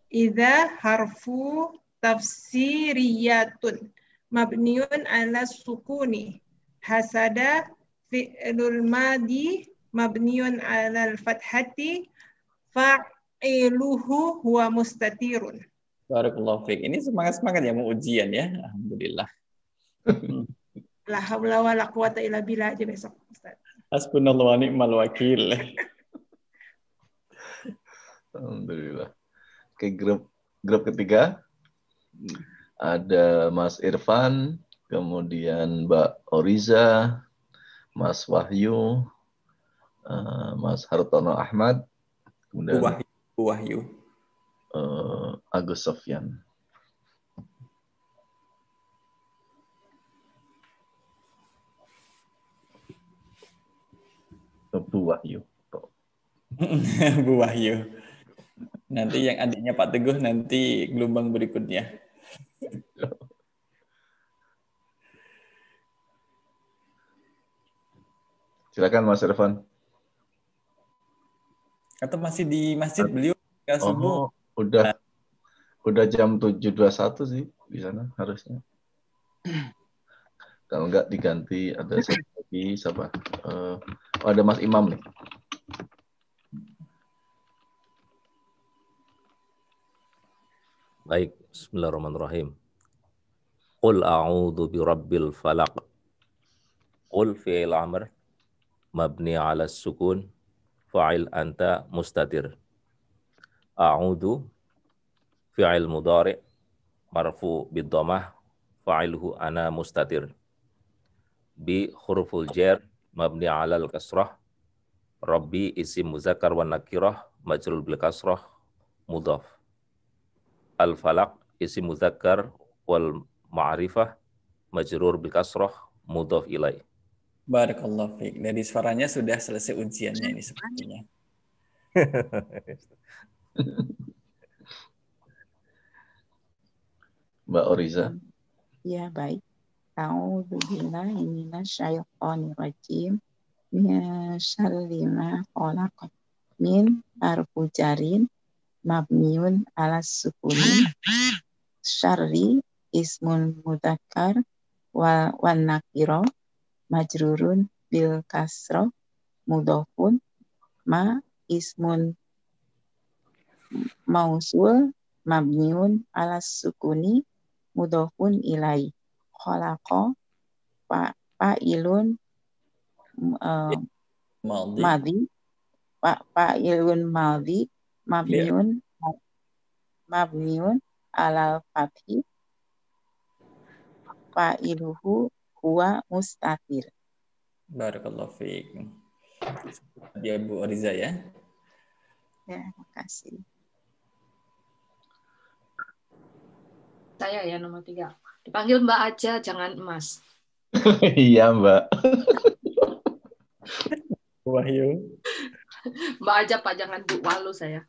Idza harfu tafsiriyatun mabniun ala sukuni. Hasada fi'lul madi mabniun ala al-fathati fa'iluhu huwa mustatirun. Barakallahu fiik. Ini semangat-semangat ya mau ujian ya. Alhamdulillah. La haula wala quwata illa billah aja besok, Ustaz. Hasbunallahu wa ni'mal wakil. Alhamdulillah. Oke, grup ketiga ada Mas Irfan, kemudian Mbak Oriza, Mas Wahyu, Mas Hartono Ahmad, kemudian Wahyu. Agus Sofyan. Bu Wahyu. Bu Wahyu. Nanti yang adiknya Pak Teguh nanti gelombang berikutnya. Silakan Mas Irfan. Atau masih di masjid beliau subuh? Udah jam 7.21 sih di sana harusnya. Kalau enggak diganti ada satu lagi siapa? Ada Mas Imam nih. Baik, bismillahirrahmanirrahim. Qul a'udzu birabbil falaq. Qul fi'il amr mabni 'ala sukun fa'il anta mustatir. A'udzu fi'il mudhari' marfu bid dhammah fa'ilhu ana mustatir. Bi huruful jar mabni 'ala al-kasrah. Rabbi isim muzakkar wan nakirah majrur bil kasrah mudhaf. Al-falaq isim muzakkar wal ma'rifah majrur bil kasrah mudhaf ilai. Barakallahu fiik. Dari suaranya sudah selesai ujiannya ini sepertinya. Mbak Oriza. Ya, baik. A'udzu billahi minasyaitonir rajim. Min syarri ma khalaq. Min harfu jarin mabniun ala sukuni. Syarri ismun mudzakkar wan nakira majrurun bil kasrah mudhafun ma ismun mausul mabniun ala sukuni mudhafun ilai. Khalaqa fa'ilun madhi fa'ilun madhi mabniun ala fathi fa'iluhu huwa mustatir. Barakallahu fiik. Ya Bu Oriza ya. Ya, makasih. Saya ya nomor 3. Dipanggil Mbak aja, jangan Mas. Iya Mbak. Wahyu. Mbak aja Pak, jangan Bu Walu saya.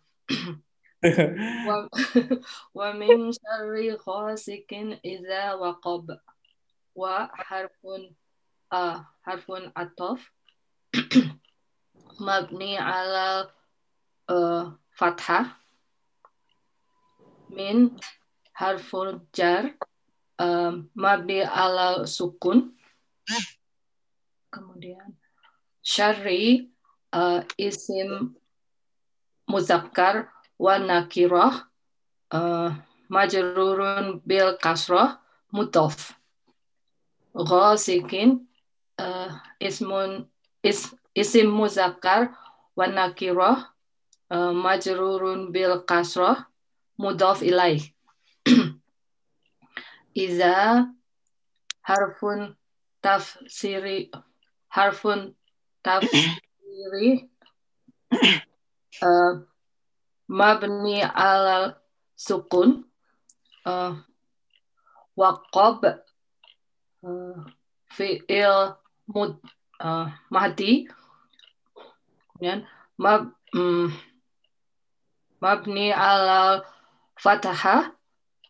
Wa min syarri ghasikin idza waqab. Wa harfun atof mabni ala fathah. Min harful jar mabni ala sukun. Kemudian syarri isim muzakkar wa nakirah majrurun bil kasrah mudhaf. Ghasikin isim muzakkar wa nakirah majrurun bil kasrah mudhaf ilaih. Iza harfun tafsiri mabni alal sukun waqab fi'il mahdi, kemudian mabni alal fathah,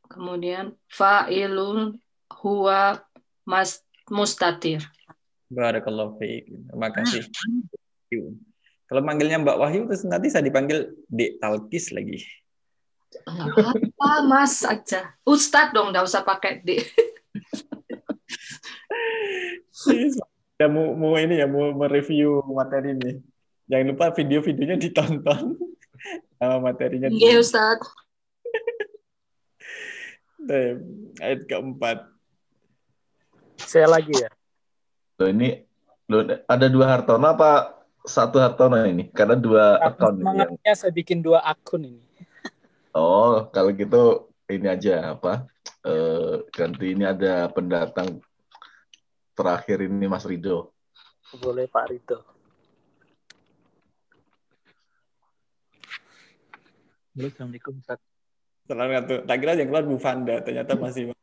kemudian fa'ilun huwa mustatir. Barakallahu fiik. Terima kasih. Kalau manggilnya Mbak Wahyu terus nanti saya dipanggil Dek Talkis lagi. Apa Mas aja. Ustadz dong, enggak usah pakai Dek. Ya mau ini ya, mau mereview materi ini. Jangan lupa video-videonya ditonton. Sama materinya. Iya, Ustadz. Ayat keempat. Saya lagi ya. Ini ada 2 Hartono apa 1 Hartono ini? Karena 2 akun. Semangatnya saya bikin 2 akun ini. Oh, kalau gitu ini aja apa? Ganti ini ada pendatang terakhir ini Mas Rido. Boleh Pak Rido. Assalamualaikum Ustaz. Selamat. Tak kira yang keluar Bu Fanda, ternyata masih.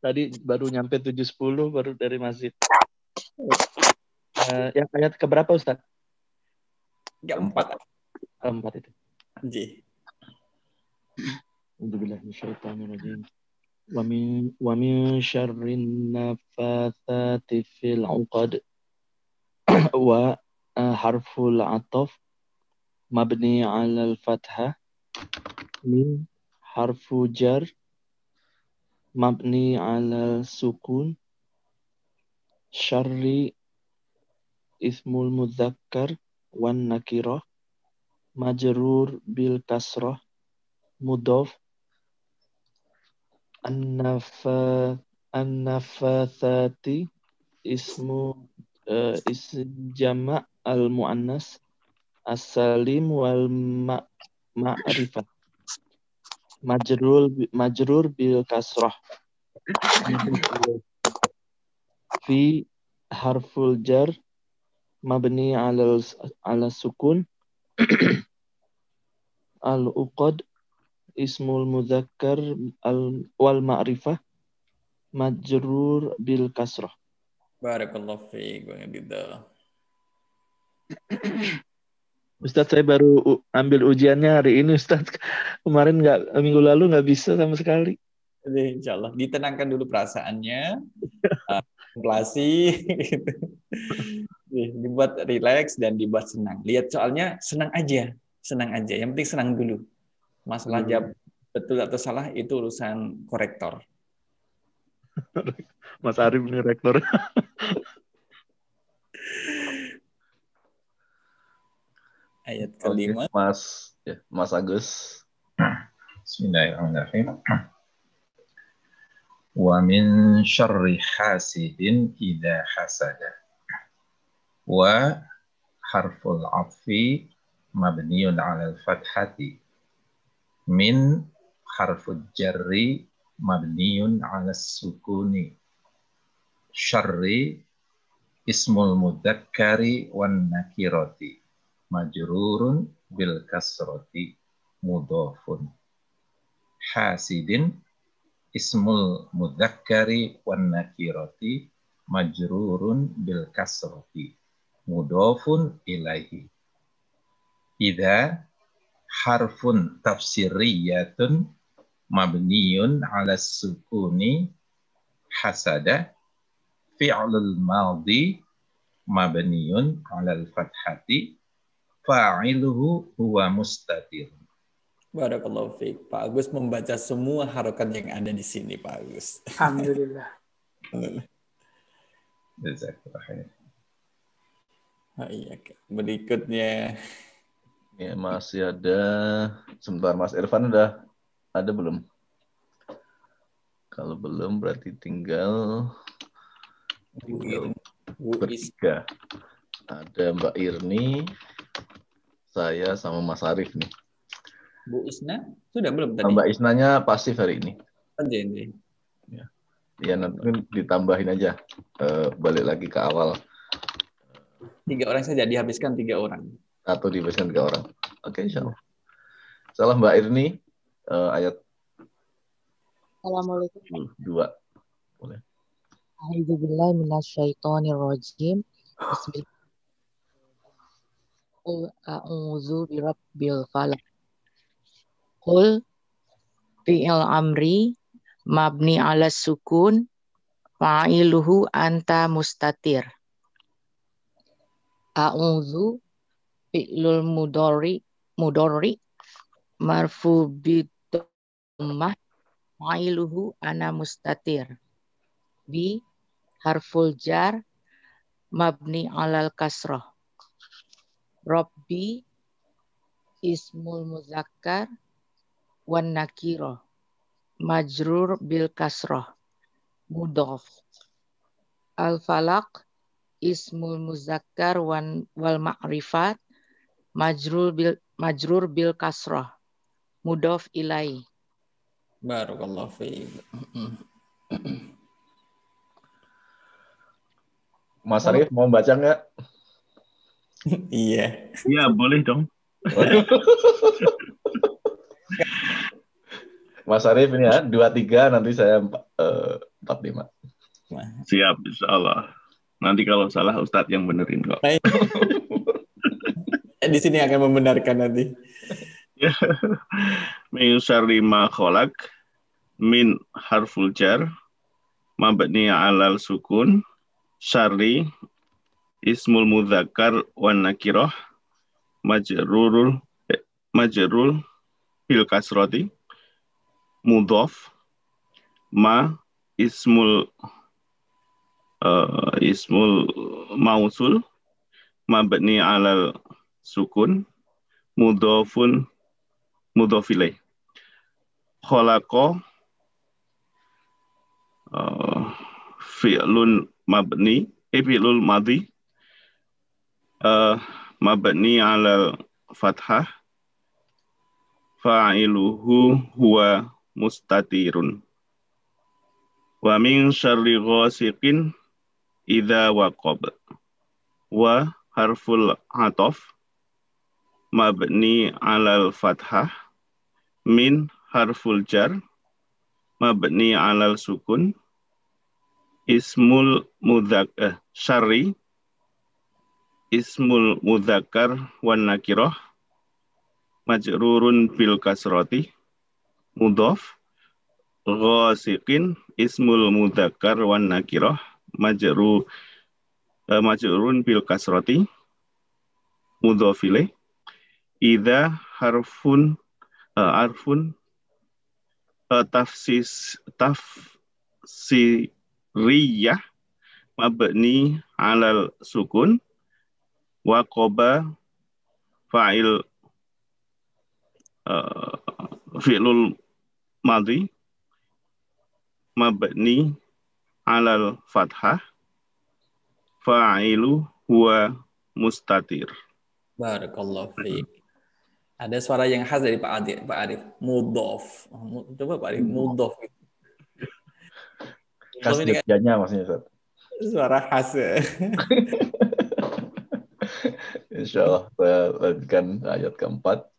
Tadi baru nyampe 7.10 baru dari masjid. Yang ayat keberapa Ustaz? Keempat. Keempat itu. Ji. Alhamdulillah minasyaitonirrajim. Wa min syarrin nafatsati fil 'uqad wa harful 'athaf mabni 'alal fathah min harfu jar mabni 'alal sukun syarri ismul mudzakkar wan nakirah majrur bil kasrah mudhaf an-nafathati ismu jama' al muannas as-salim wal ma'rifah majrur bil kasrah fi harful jar mabni ala sukun al-uqad ismul mudzakkar wal ma'rifah majrur bil kasrah. Barakallahu fiik. Ustaz, saya baru ambil ujiannya hari ini Ustaz. Kemarin minggu lalu nggak bisa sama sekali. Jadi insyaallah ditenangkan dulu perasaannya. Kontemplasi gitu. Dibuat rileks dan dibuat senang. Lihat soalnya senang aja. Yang penting senang dulu. Masalah jawab betul atau salah itu urusan korektor. Mas Arif ini rektor. Ayat kelima. Mas Agus. Bismillahirrahmanirrahim. Wa min syarri hasidin idza hasada. Wa harful 'athfi mabniun 'alal fathati. Min harful jarri mabniun 'alas sukuni. Syarri ismul mudzakkari wan nakirati. Majrurun bil kasrati mudhafun. Hasidin ismul mudzakkari wan nakirati majrurun bil kasrati mudhafun ilaihi. Idza harfun tafsiriyatun mabniyun ala sukuni hasada fi'lul madhi mabniyun ala al-fathati fa'iluhu huwa mustatir. Barakallahu fiik. Pak Agus membaca semua harokat yang ada di sini, Pak Agus. Alhamdulillah. Jazakallah khair. Iya, berikutnya ya masih ada. Sebentar, Mas Irfan udah ada belum? Kalau belum berarti tinggal Bertiga. Ada Mbak Irni, saya sama Mas Arif nih. Bu Isna sudah belum tadi? Mbak Isnanya pasif hari ini. Aja ini. Ya nanti ditambahin aja, balik lagi ke awal. 3 orang saja, dihabiskan 3 orang. Atau dihabiskan 3 orang. Oke, insyaallah. Salah Mbak Irni, ayat Assalamualaikum. 2. Boleh. A'udzubillahi minasyaitonirrajim. Bismillahirrahmanirrahim. Qul a'udzu birabbil falaq. Qul fi'il amri mabni 'ala sukun fa'iluhu anta mustatir. A'udzu fi'lul mudhari marfu bi dhammah fa'iluhu ana mustatir. Bi harful jar mabni 'alal kasrah. Rabbi ismul muzakkar wan nakirah majrur bil kasrah mudhaf. Al falaq ismul muzakkar wal ma'rifat majrur bil kasrah mudhaf ilai. Barakallahu fiik. Mas Arif mau baca nggak? Iya. Iya, boleh dong. Mas Arif ini ya, 2-3, nanti saya 4-5. Siap, insya Allah. Nanti kalau salah Ustadz yang benerin kok. Di sini akan membenarkan nanti. Min syarri ma khalaq, min harful jar, mabni 'alal sukun, syarri ismul mudzakkar wan nakirah majrur bil kasrati mudhaf ma ismul mausul mabni 'alal sukun mudhafun mudhaf ilaih. Khalaqa fi'lun mabni fi'lul madhi mabni 'alal fathah fa'iluhu huwa mustatirun. Wa min syarri ghasiqin idza waqab. Wa harful ataf mabni 'alal fathah min harful jar mabni 'alal sukun ismul mudzakkar syarri ismul mudzakkar wan nakirah majrurun bil kasrati mudhaf ghasiqin ismul mudzakkar wan nakirah majrurun bil kasrati mudhaf ilaih. Idza harfun tafsiriyah mabni 'alal sukun wa qaba fa'il fi'lul madhi mabni 'alal fathah fa'ilu huwa mustatir. Barakallahu fiik. Ada suara yang khas dari Pak Arif. Mudhaf. Coba Pak Arif, mudhaf. Khas Jogjanya maksudnya, Ustaz. Suara khas ya. Insyaallah saya lanjutkan ayat keempat.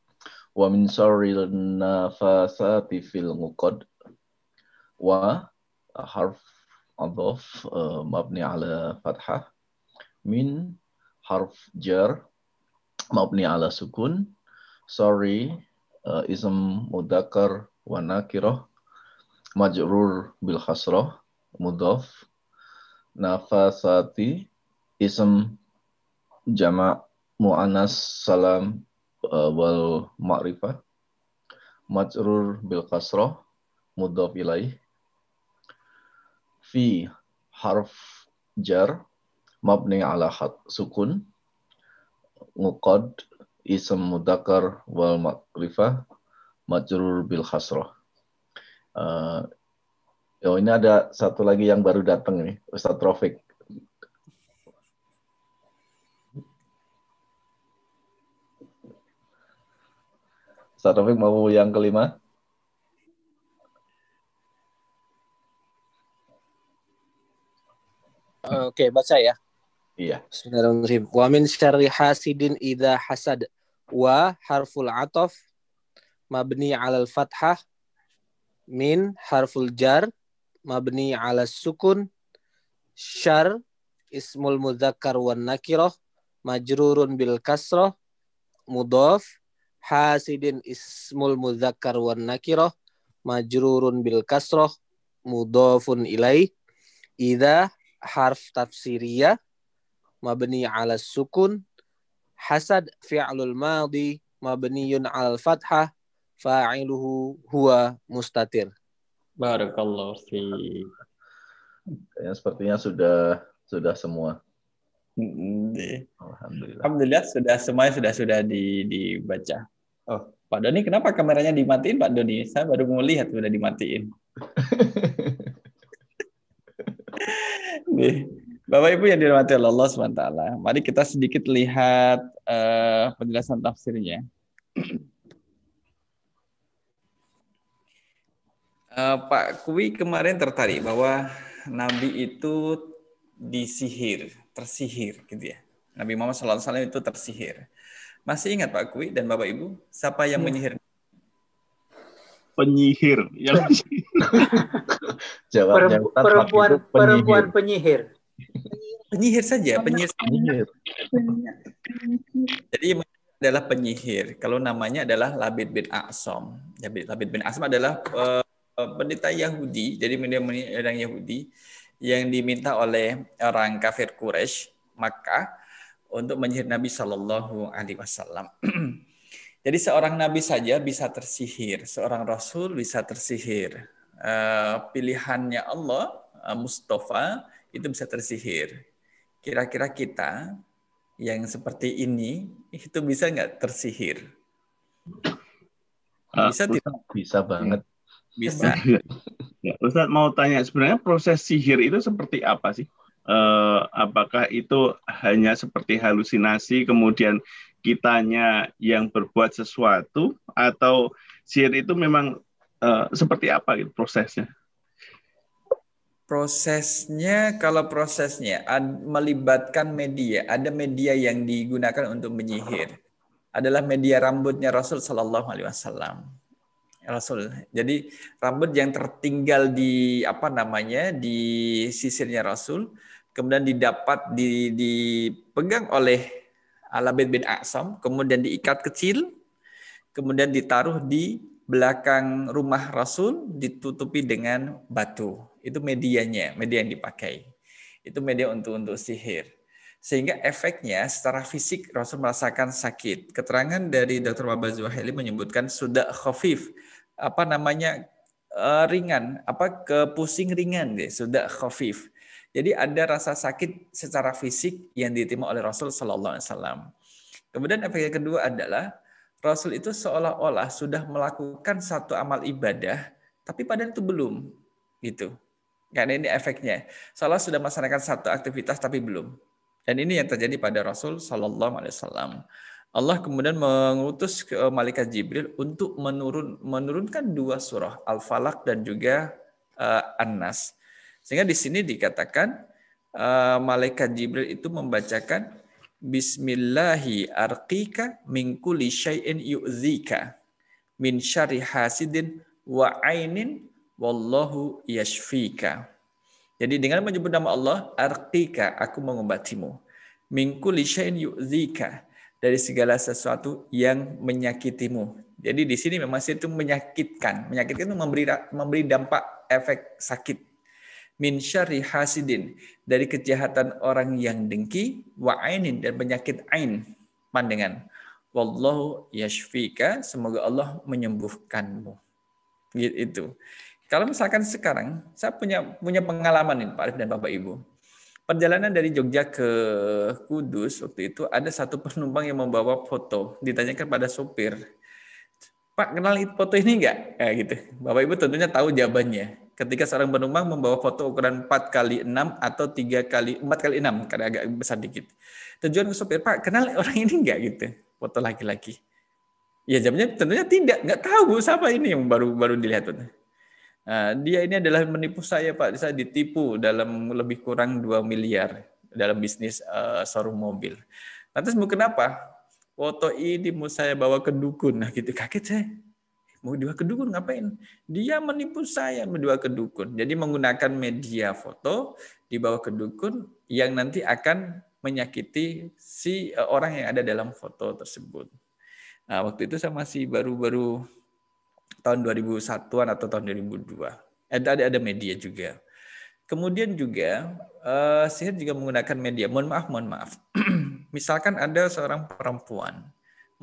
Wa min syarril nafasati fil 'uqad. Wa harf adhaf mabni 'ala fathah. Min harf jar mabni 'ala sukun. Sorry ism mudzakkar wa nakirah majrur bil khasrah mudhaf. Nafasati ism jama' muannas salam wal ma'rifah majrur bil kasrah mudhaf ilaih. Fi harf jar mabni 'ala sukun. Uqad ism mudzakkar wal ma'rifah majrur bil khasrah. Ini ada satu lagi yang baru datang nih, Ustadz Rafiq. Ustaz Rafiq mau yang kelima? Oke, baca ya. Iya. Bismillahirrahmanirrahim. Wa min syarri hasidin idza hasad. Wa harful ataf mabni 'alal fathah, min harful jar mabni 'alas sukun, syar ismul mudzakkar wan nakirah majrurun bil kasrah, mudhaf, hasidin ismul mudzakkar wan nakirah majrurun bil kasrah, mudhafun ilaih, idza harf tafsiriyah mabni 'ala sukun, hasad fi'lul madhi mabniyun 'alal fathah, fa'iluhu huwa mustatir. Barakallahu fiik. Ya, sepertinya sudah semua. Alhamdulillah sudah semuanya sudah dibaca. Oh, Pak Doni, kenapa kameranya dimatiin, Pak Doni? Saya baru mau lihat sudah dimatiin. Nih, Bapak Ibu yang dirahmati Allah SWT, mari kita sedikit lihat penjelasan tafsirnya. Pak Kui kemarin tertarik bahwa Nabi itu tersihir gitu ya. Nabi Muhammad SAW itu tersihir. Masih ingat Pak Kui dan Bapak Ibu, siapa yang menyihir? Penyihir. Yang perempuan penyihir. Penyihir saja, penyihir. Jadi adalah penyihir. Kalau namanya adalah Labid bin A'sam. Labid bin A'sam adalah pendeta Yahudi, jadi orang Yahudi yang diminta oleh orang kafir Quraisy Makkah untuk menyihir Nabi Shallallahu Alaihi Wasallam. Jadi seorang nabi saja bisa tersihir, seorang rasul bisa tersihir. Pilihannya Allah, Mustafa itu bisa tersihir. Kira-kira kita yang seperti ini itu bisa nggak tersihir? Bisa tidak? Bisa banget. Bisa. Ya, Ustadz mau tanya, sebenarnya proses sihir itu seperti apa sih? Apakah itu hanya seperti halusinasi, kemudian kitanya yang berbuat sesuatu, atau sihir itu memang seperti apa gitu prosesnya? Kalau prosesnya melibatkan media, ada media yang digunakan untuk menyihir, adalah media rambutnya Rasul Shallallahu Alaihi Wasallam. Rasul. Jadi rambut yang tertinggal di di sisirnya Rasul, kemudian dipegang oleh Labid bin A'sam, kemudian diikat kecil, kemudian ditaruh di belakang rumah Rasul, ditutupi dengan batu. Itu medianya, media yang dipakai. Itu media untuk sihir. Sehingga efeknya secara fisik Rasul merasakan sakit. Keterangan dari Dr. Wahbah Zuhaili menyebutkan sudah khafif, ringan, pusing ringan deh, sudah khafif. Jadi ada rasa sakit secara fisik yang diterima oleh Rasul Sallallahu Alaihi Wasallam. Kemudian efek yang kedua adalah Rasul itu seolah-olah sudah melakukan satu amal ibadah, tapi padahal itu belum, gitu. Karena ini efeknya, seolah sudah melaksanakan satu aktivitas tapi belum. Dan ini yang terjadi pada Rasul Sallallahu Alaihi Wasallam. Allah kemudian mengutus ke malaikat Jibril untuk menurunkan dua surah, Al-Falaq dan juga An-Nas. Sehingga di sini dikatakan malaikat Jibril itu membacakan Bismillahi arqika min kulli syai'in yu'dzika min syarri hasidin wa ainin wallahu yashfika. Jadi dengan menyebut nama Allah, arqika, aku mengobatimu. Min kulli syai'in yu'dzika, dari segala sesuatu yang menyakitimu. Jadi di sini memang itu menyakitkan. Menyakitkan itu memberi dampak efek sakit. Min syarri hasidin, dari kejahatan orang yang dengki, wa ainin, dan penyakit ain, pandangan. Wallahu yashfika, semoga Allah menyembuhkanmu. Gitu. Kalau misalkan sekarang, saya punya pengalaman nih Pak Arif dan Bapak Ibu. Perjalanan dari Jogja ke Kudus, waktu itu ada satu penumpang yang membawa foto. Ditanyakan pada sopir, Pak, kenal foto ini enggak? Gitu. Bapak Ibu tentunya tahu jawabannya. Ketika seorang penumpang membawa foto ukuran 4x6 atau 4x6, karena agak besar dikit. Tujuan ke sopir, Pak, kenal orang ini enggak? Gitu. Foto laki-laki. Ya jawabnya tentunya tidak, nggak tahu siapa ini yang baru dilihat. Dia ini adalah menipu saya Pak, saya ditipu dalam lebih kurang 2 miliar dalam bisnis showroom mobil. Lantas mau kenapa? Foto ini mau saya bawa ke dukun, nah gitu kaget saya. Mau dibawa ke dukun ngapain? Dia menipu saya dibawa ke dukun. Jadi menggunakan media foto dibawa ke dukun yang nanti akan menyakiti si orang yang ada dalam foto tersebut. Nah, waktu itu saya masih baru tahun 2001-an atau tahun 2002. Ada media juga. Kemudian juga sihir juga menggunakan media. Mohon maaf. Misalkan ada seorang perempuan.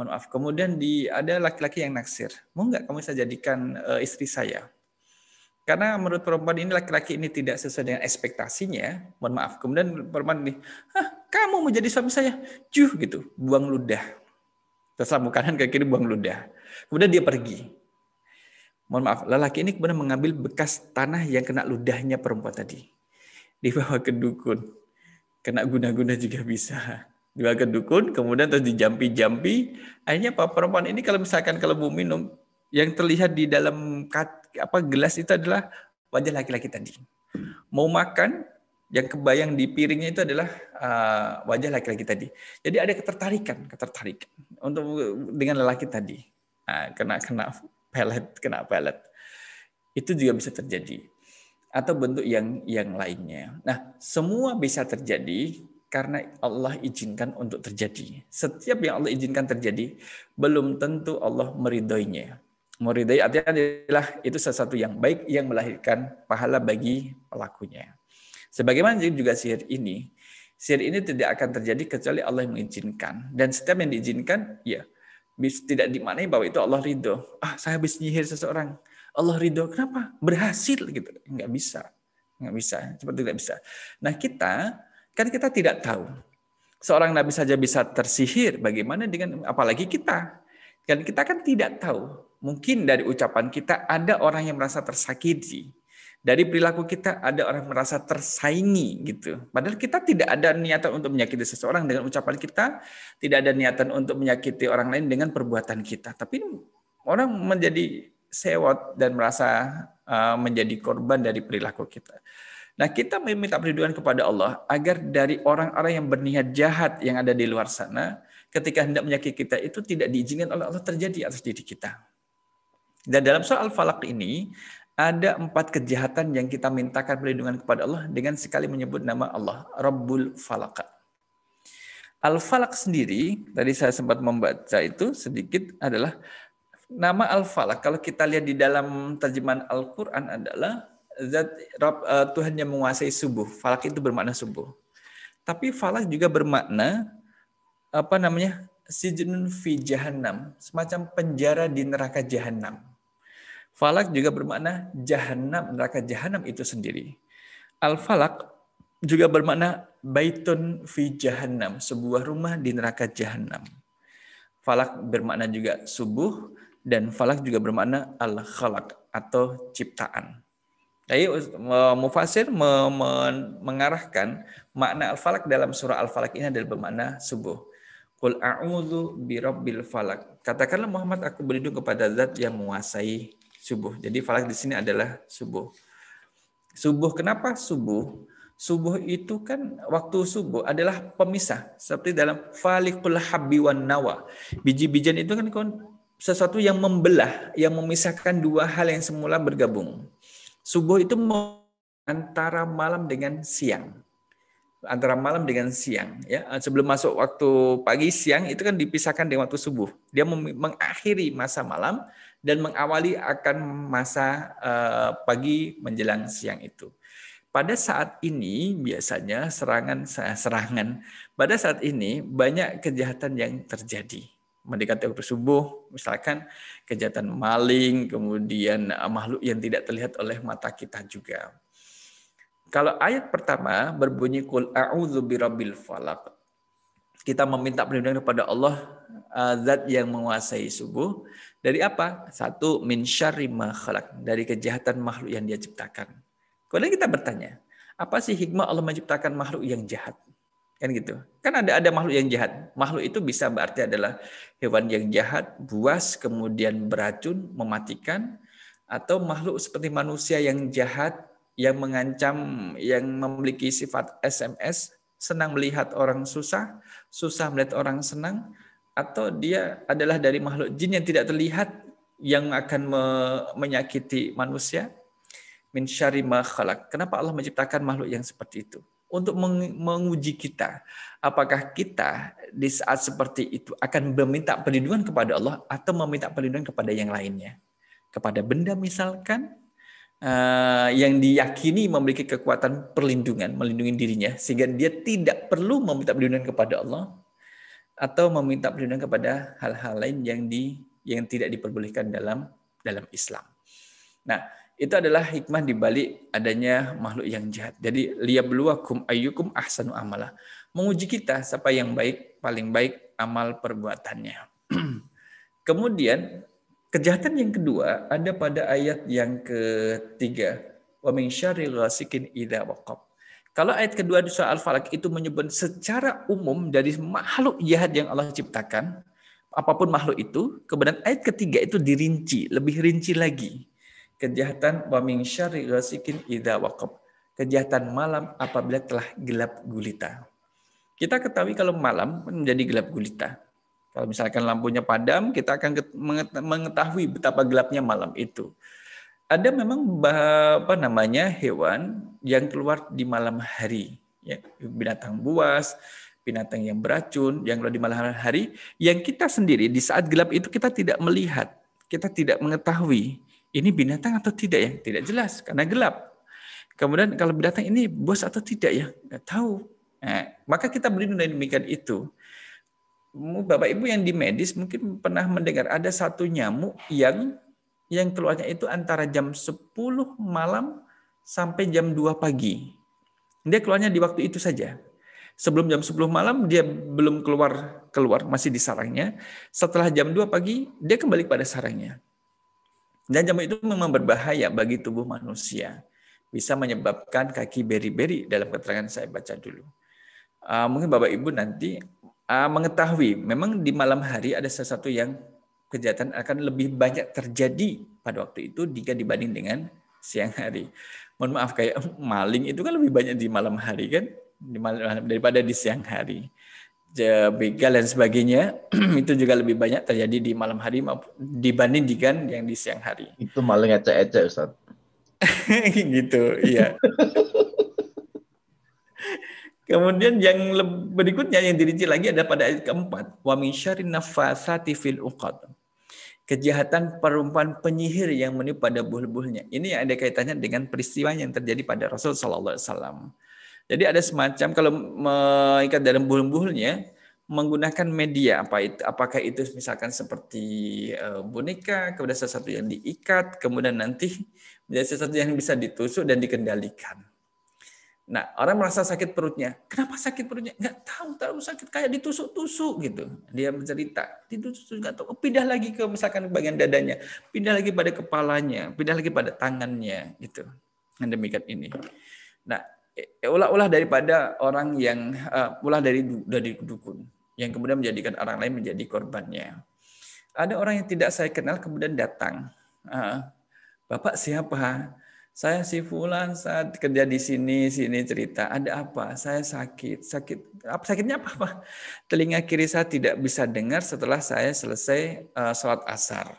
Mohon maaf. Kemudian ada laki-laki yang naksir. Mau nggak kamu saya jadikan istri saya? Karena menurut perempuan ini laki-laki ini tidak sesuai dengan ekspektasinya. Mohon maaf. Kemudian perempuan ini, kamu mau jadi suami saya? Gitu. Buang ludah. Terus lambung kanan ke kiri buang ludah. Kemudian dia pergi. Mohon maaf, lelaki ini kemudian mengambil bekas tanah yang kena ludahnya perempuan tadi. Dibawa ke dukun. Kena guna-guna juga bisa. Dibawa ke dukun, kemudian terus dijampi-jampi. Akhirnya perempuan ini kalau misalkan mau minum, yang terlihat di dalam gelas itu adalah wajah laki-laki tadi. Mau makan, yang kebayang di piringnya itu adalah wajah laki-laki tadi. Jadi ada ketertarikan untuk dengan lelaki tadi. Kena pelet. Itu juga bisa terjadi. Atau bentuk yang lainnya. Nah, semua bisa terjadi karena Allah izinkan untuk terjadi. Setiap yang Allah izinkan terjadi, belum tentu Allah meridhoinya. Meridhoi artinya adalah itu sesuatu yang baik yang melahirkan pahala bagi pelakunya. Sebagaimana juga sihir ini tidak akan terjadi kecuali Allah yang mengizinkan. Dan setiap yang diizinkan, ya tidak dimaknai bahwa itu Allah ridho. Saya habis nyihir seseorang, Allah ridho. Kenapa? Berhasil gitu. Nggak bisa. Seperti tidak bisa. Nah kita tidak tahu. Seorang nabi saja bisa tersihir. Bagaimana dengan apalagi kita? Dan kita kan tidak tahu. Mungkin dari ucapan kita ada orang yang merasa tersakiti. Dari perilaku kita ada orang merasa tersaingi gitu. Padahal kita tidak ada niatan untuk menyakiti seseorang dengan ucapan kita, tidak ada niatan untuk menyakiti orang lain dengan perbuatan kita. Tapi orang menjadi sewot dan merasa menjadi korban dari perilaku kita. Nah, kita meminta perlindungan kepada Allah agar dari orang-orang yang berniat jahat yang ada di luar sana, ketika hendak menyakiti kita itu tidak diizinkan oleh Allah terjadi atas diri kita. Dan dalam surah Al-Falaq ini ada 4 kejahatan yang kita mintakan perlindungan kepada Allah dengan sekali menyebut nama Allah, Rabbul Falaq. Al-Falaq sendiri, tadi saya sempat membaca itu sedikit, adalah nama Al-Falaq. Kalau kita lihat di dalam terjemahan Al-Quran adalah zat Tuhan yang menguasai subuh. Falaq itu bermakna subuh. Tapi Falaq juga bermakna sijnun fi jahannam, semacam penjara di neraka jahanam. Falak juga bermakna jahanam, neraka jahanam itu sendiri. Al-Falaq juga bermakna baitun fi jahannam, sebuah rumah di neraka jahanam. Falak bermakna juga subuh, dan falak juga bermakna al-khalaq atau ciptaan. Jadi mufasir mengarahkan makna al-falaq dalam surah al-falaq ini adalah bermakna subuh. Qul a'udzu birabbil falaq. Katakanlah Muhammad, aku berlindung kepada zat yang menguasai subuh. Jadi falak di sini adalah subuh. Subuh kenapa subuh? Subuh itu kan waktu subuh adalah pemisah. Seperti dalam faliqul habbi wan nawa. Biji-bijian itu kan sesuatu yang membelah, yang memisahkan dua hal yang semula bergabung. Subuh itu antara malam dengan siang. Antara malam dengan siang, ya. Sebelum masuk waktu pagi siang itu kan dipisahkan dengan waktu subuh. Dia mengakhiri masa malam dan mengawali akan masa pagi menjelang siang itu. Pada saat ini biasanya serangan. Pada saat ini banyak kejahatan yang terjadi. Mendekati waktu subuh, misalkan kejahatan maling, kemudian makhluk yang tidak terlihat oleh mata kita juga. Kalau ayat pertama berbunyi Qul a'udzu birabbil falaq. Kita meminta perlindungan kepada Allah, zat yang menguasai subuh. Dari apa? 1, min syarri ma khalaq, dari kejahatan makhluk yang Dia ciptakan. Kemudian kita bertanya, apa sih hikmah Allah menciptakan makhluk yang jahat? Kan gitu. Kan ada makhluk yang jahat. Makhluk itu bisa berarti adalah hewan yang jahat, buas, kemudian beracun, mematikan, atau makhluk seperti manusia yang jahat, yang mengancam, yang memiliki sifat SMS, senang melihat orang susah, susah melihat orang senang, atau dia adalah dari makhluk jin yang tidak terlihat, yang akan menyakiti manusia. Min syarri ma khalaq. Kenapa Allah menciptakan makhluk yang seperti itu? Untuk menguji kita. Apakah kita di saat seperti itu akan meminta perlindungan kepada Allah atau meminta perlindungan kepada yang lainnya? Kepada benda misalkan, yang diyakini memiliki kekuatan perlindungan, melindungi dirinya, sehingga dia tidak perlu meminta perlindungan kepada Allah, atau meminta perlindungan kepada hal-hal lain yang tidak diperbolehkan dalam Islam. Nah, itu adalah hikmah di balik adanya makhluk yang jahat. Jadi liyabluwakum ayyukum ahsanu amala. Menguji kita siapa yang paling baik amal perbuatannya. Kemudian kejahatan yang kedua ada pada ayat yang ketiga. Wa min syarril ghasikin idza waqab. Kalau ayat kedua di surah Al-Falaq itu menyebut secara umum dari makhluk jahat yang Allah ciptakan, apapun makhluk itu, kemudian ayat ketiga itu dirinci, lebih rinci lagi. Kejahatan wa min syarri ghasikin idza waqab. Kejahatan malam apabila telah gelap gulita. Kita ketahui kalau malam menjadi gelap gulita. Kalau misalkan lampunya padam, kita akan mengetahui betapa gelapnya malam itu. Ada memang hewan yang keluar di malam hari, ya, binatang buas, binatang yang beracun yang keluar di malam hari, yang kita sendiri di saat gelap itu kita tidak melihat, kita tidak mengetahui ini binatang atau tidak ya, tidak jelas karena gelap. Kemudian kalau binatang ini buas atau tidak ya, nggak tahu. Nah, maka kita berlindung dari demikian itu. Bapak Ibu yang di medis mungkin pernah mendengar ada satu nyamuk yang keluarnya itu antara jam 10 malam sampai jam 2 pagi. Dia keluarnya di waktu itu saja. Sebelum jam 10 malam dia belum keluar masih di sarangnya. Setelah jam 2 pagi dia kembali pada sarangnya. Dan nyamuk itu memang berbahaya bagi tubuh manusia. Bisa menyebabkan kaki beri-beri dalam keterangan saya baca dulu. Mungkin Bapak Ibu nanti mengetahui memang di malam hari ada sesuatu yang kejahatan akan lebih banyak terjadi pada waktu itu jika dibanding dengan siang hari. Mohon maaf, kayak maling itu kan lebih banyak di malam hari kan daripada di siang hari. Begal dan sebagainya itu juga lebih banyak terjadi di malam hari dibanding dengan yang di siang hari. Itu maling ecek-ecek, Ustaz. Gitu, iya. Kemudian yang berikutnya yang dirinci lagi ada pada ayat keempat. Wa min syarrin naffatsati fil uqad. Kejahatan perempuan penyihir yang menipu pada buhul-buhulnya. Ini ada kaitannya dengan peristiwa yang terjadi pada Rasul sallallahu alaihi wasallam. Jadi ada semacam kalau mengikat dalam buhul-buhulnya menggunakan media apakah itu misalkan seperti boneka, kemudian sesuatu yang diikat, kemudian nanti menjadi sesuatu yang bisa ditusuk dan dikendalikan. Nah, orang merasa sakit perutnya. Kenapa sakit perutnya? Nggak tahu sakit kayak ditusuk-tusuk gitu. Dia bercerita, ditusuk nggak tahu. Pindah lagi ke misalkan bagian dadanya, pindah lagi pada kepalanya, pindah lagi pada tangannya gitu. Dan demikian ini. Nah, ulah daripada orang yang ulah dari dukun yang kemudian menjadikan orang lain menjadi korbannya. Ada orang yang tidak saya kenal kemudian datang. Bapak siapa? Saya si fulan saat kerja di sini cerita. Ada apa? Saya sakit. Sakitnya apa? Telinga kiri saya tidak bisa dengar setelah saya selesai sholat asar.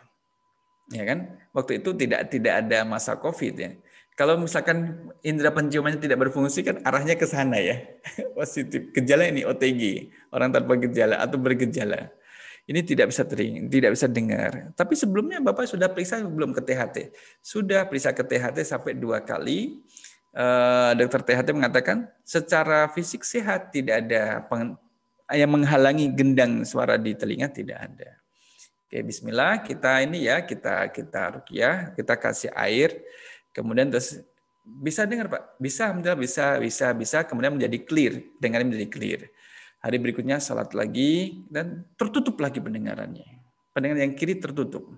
Ya kan? Waktu itu tidak ada masa Covid ya. Kalau misalkan indera penciumannya tidak berfungsi kan arahnya ke sana ya. Positif. Gejala ini OTG, orang tanpa gejala atau bergejala. Ini tidak bisa dengar. Tapi sebelumnya Bapak sudah periksa belum ke THT? Sudah periksa ke THT sampai 2 kali. Dokter THT mengatakan secara fisik sehat, tidak ada yang menghalangi gendang suara di telinga, tidak ada. Oke, bismillah, kita ruqyah, kita kasih air, kemudian terus bisa dengar Pak? Bisa, kemudian menjadi clear, dengarnya menjadi clear. Hari berikutnya salat lagi dan tertutup lagi pendengarannya. Pendengaran yang kiri tertutup.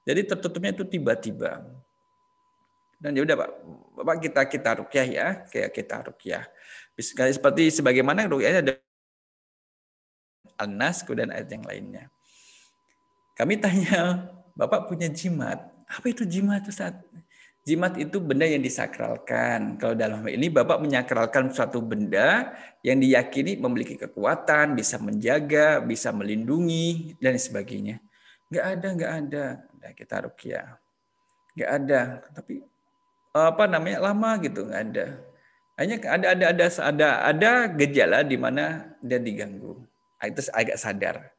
Jadi tertutupnya itu tiba-tiba. Dan ya udah Pak kita ruqyah ya, kayak kita ruqyah. Seperti sebagaimana ruqyahnya ada An-Nas dan ayat yang lainnya. Kami tanya, Bapak punya jimat. Apa itu jimat, Ustaz? Jimat itu benda yang disakralkan. Kalau dalam hal ini Bapak menyakralkan suatu benda yang diyakini memiliki kekuatan, bisa menjaga, bisa melindungi, dan sebagainya. Nggak ada. Nah, kita ruqyah. Nggak ada. Tapi lama gitu, nggak ada. Hanya ada gejala di mana dia diganggu. Itu agak sadar.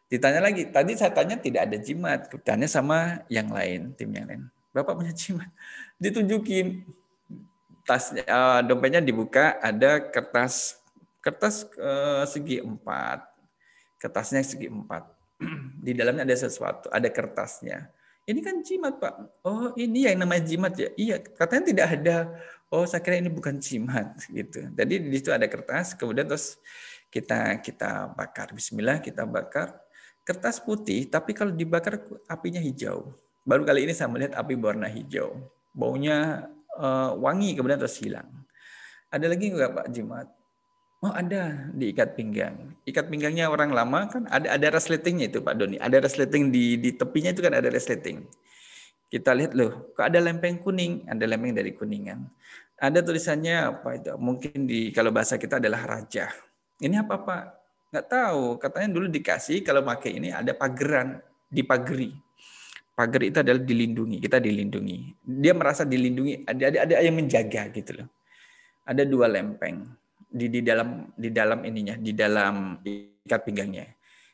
Ditanya lagi, tadi saya tanya tidak ada jimat. Tanya sama yang lain, tim yang lain. Bapak punya jimat. Ditunjukin. Dompetnya dibuka, ada kertas segi 4. Kertasnya segi 4. Di dalamnya ada sesuatu, ada kertasnya. Ini kan jimat, Pak. Oh, ini yang namanya jimat ya? Iya, katanya tidak ada. Oh, saya kira ini bukan jimat gitu. Jadi di situ ada kertas, kemudian terus kita bakar. Bismillah, kita bakar. Kertas putih, tapi kalau dibakar apinya hijau. Baru kali ini saya melihat api berwarna hijau. Baunya wangi, kemudian terus hilang. Ada lagi nggak Pak jimat? Oh, ada di ikat pinggang. Ikat pinggangnya orang lama kan ada resletingnya itu Pak Doni. Ada resleting di tepinya itu kan ada resleting. Kita lihat loh, kok ada lempeng kuning? Ada lempeng dari Kuningan. Ada tulisannya apa itu? Mungkin kalau bahasa kita adalah raja. Ini apa Pak? Nggak tahu. Katanya dulu dikasih kalau pakai ini ada pageran, dipageri. Pagar itu adalah dilindungi, kita dilindungi. Dia merasa dilindungi, ada yang menjaga gitu loh. Ada 2 lempeng di dalam ininya, di dalam ikat pinggangnya.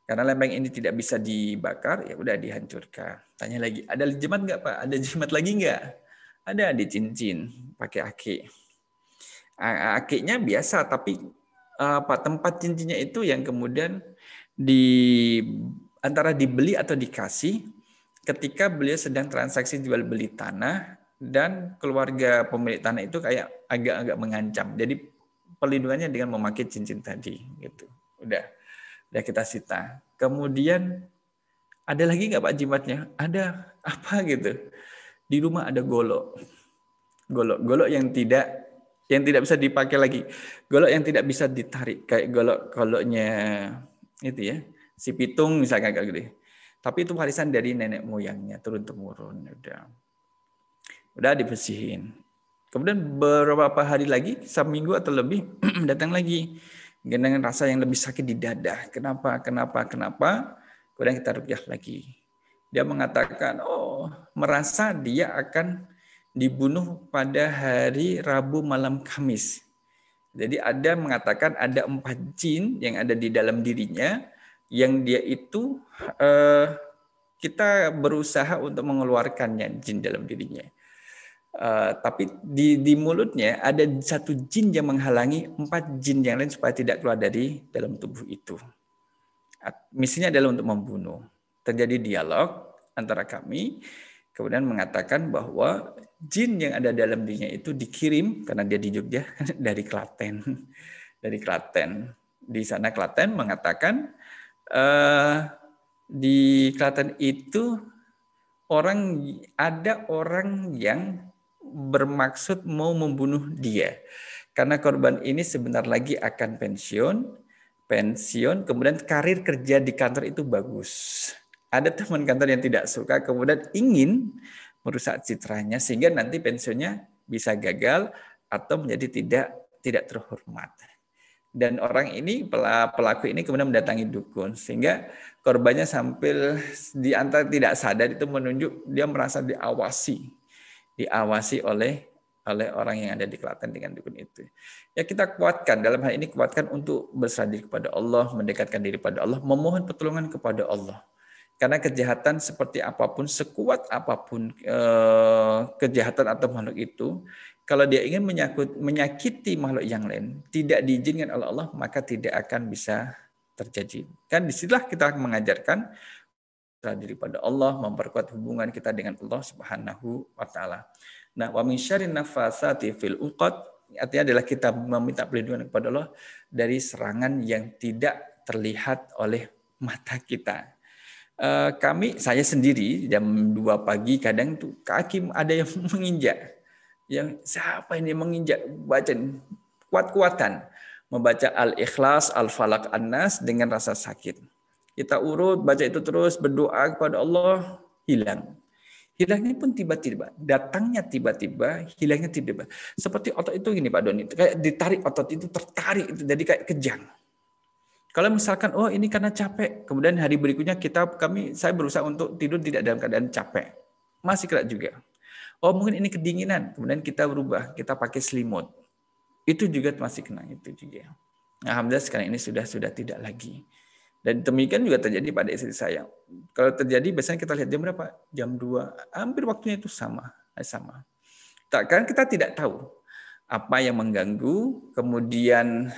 Karena lempeng ini tidak bisa dibakar, ya udah dihancurkan. Tanya lagi, ada jimat nggak Pak? Ada jimat lagi nggak? Ada di cincin, pakai ake. Akenya biasa, tapi tempat cincinnya itu yang kemudian antara dibeli atau dikasih ketika beliau sedang transaksi jual beli tanah dan keluarga pemilik tanah itu kayak agak-agak mengancam. Jadi perlindungannya dengan memakai cincin tadi gitu. Udah kita sita. Kemudian ada lagi nggak Pak jimatnya? Ada apa gitu? Di rumah ada golok yang tidak bisa dipakai lagi. Golok yang tidak bisa ditarik kayak goloknya itu ya. Si pitung misalnya agak gede. Tapi itu warisan dari nenek moyangnya turun temurun. Udah dibersihin. Kemudian beberapa hari lagi, seminggu atau lebih datang lagi dengan rasa yang lebih sakit di dada. Kenapa? Kemudian kita ruqyah lagi. Dia mengatakan, merasa dia akan dibunuh pada hari Rabu malam Kamis. Jadi ada mengatakan ada 4 jin yang ada di dalam dirinya, yang dia itu kita berusaha untuk mengeluarkannya jin dalam dirinya. Tapi di mulutnya ada 1 jin yang menghalangi 4 jin yang lain supaya tidak keluar dari dalam tubuh itu. Misinya adalah untuk membunuh. Terjadi dialog antara kami, kemudian mengatakan bahwa jin yang ada dalam dirinya itu dikirim, karena dia di Jogja, dari Klaten. Dari Klaten. Di sana Klaten mengatakan, di Klaten itu ada orang yang bermaksud mau membunuh dia. Karena korban ini sebentar lagi akan pensiun, kemudian karir kerja di kantor itu bagus. Ada teman kantor yang tidak suka, kemudian ingin merusak citranya sehingga nanti pensiunnya bisa gagal atau menjadi tidak terhormat. Dan orang ini, pelaku ini kemudian mendatangi dukun sehingga korbannya sambil di antara tidak sadar itu menunjuk dia merasa diawasi oleh orang yang ada di Klaten dengan dukun itu. Ya kita kuatkan, dalam hal ini kuatkan untuk berserah diri kepada Allah, mendekatkan diri pada Allah, memohon pertolongan kepada Allah. Karena kejahatan seperti apapun, sekuat apapun kejahatan atau makhluk itu, kalau dia ingin menyakiti makhluk yang lain, tidak diizinkan oleh Allah, maka tidak akan bisa terjadi. Kan disitulah kita mengajarkan berserah diri pada Allah, memperkuat hubungan kita dengan Allah Subhanahu wa taala. Nah, wa min syarrin nafasati fil uqad, artinya adalah kita meminta perlindungan kepada Allah dari serangan yang tidak terlihat oleh mata kita. Saya sendiri jam 2 pagi kadang tuh kaki ada yang menginjak. Yang siapa ini menginjak? Baca kuat-kuatan membaca Al-Ikhlas, Al-Falaq, An-Nas dengan rasa sakit. Kita urut, baca itu terus, berdoa kepada Allah, hilang. Hilangnya pun tiba-tiba, datangnya tiba-tiba, hilangnya tiba-tiba. Seperti otot itu gini Pak Doni, kayak ditarik otot itu tertarik, itu jadi kayak kejang. Kalau misalkan, oh ini karena capek, kemudian hari berikutnya saya berusaha untuk tidur tidak dalam keadaan capek, masih kena juga. Oh mungkin ini kedinginan, kemudian kita berubah, kita pakai selimut, itu juga masih kena itu juga. Alhamdulillah sekarang ini sudah tidak lagi. Dan demikian juga terjadi pada istri saya. Kalau terjadi biasanya kita lihat jam berapa? Jam 2. Hampir waktunya itu sama. Karena kita tidak tahu apa yang mengganggu, kemudian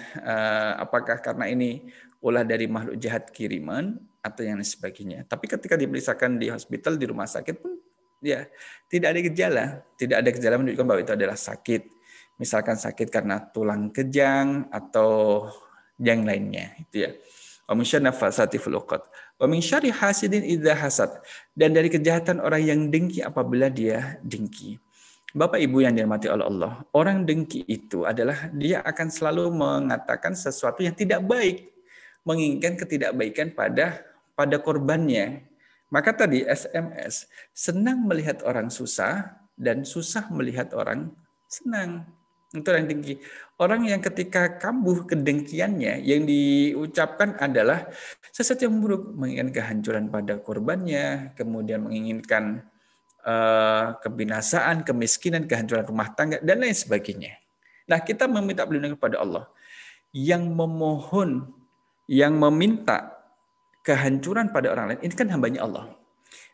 apakah karena ini ulah dari makhluk jahat kiriman atau yang sebagainya. Tapi ketika diperiksakan di hospital, di rumah sakit pun ya tidak ada gejala menunjukkan bahwa itu adalah sakit. Misalkan sakit karena tulang kejang atau yang lainnya, itu ya. Wa min syarri nafasati fil 'uqad wa min syarri hasidin idza hasad, dan dari kejahatan orang yang dengki apabila dia dengki. Bapak Ibu yang dirahmati oleh Allah, orang dengki itu adalah dia akan selalu mengatakan sesuatu yang tidak baik, menginginkan ketidakbaikan pada korbannya. Maka tadi SMS, senang melihat orang susah dan susah melihat orang senang. Itu orang dengki. Orang yang ketika kambuh kedengkiannya, yang diucapkan adalah sesuatu yang buruk, menginginkan kehancuran pada korbannya, kemudian menginginkan kebinasaan, kemiskinan, kehancuran rumah tangga, dan lain sebagainya. Nah, kita meminta perlindungan kepada Allah. Yang memohon, yang meminta kehancuran pada orang lain, ini kan hambanya Allah.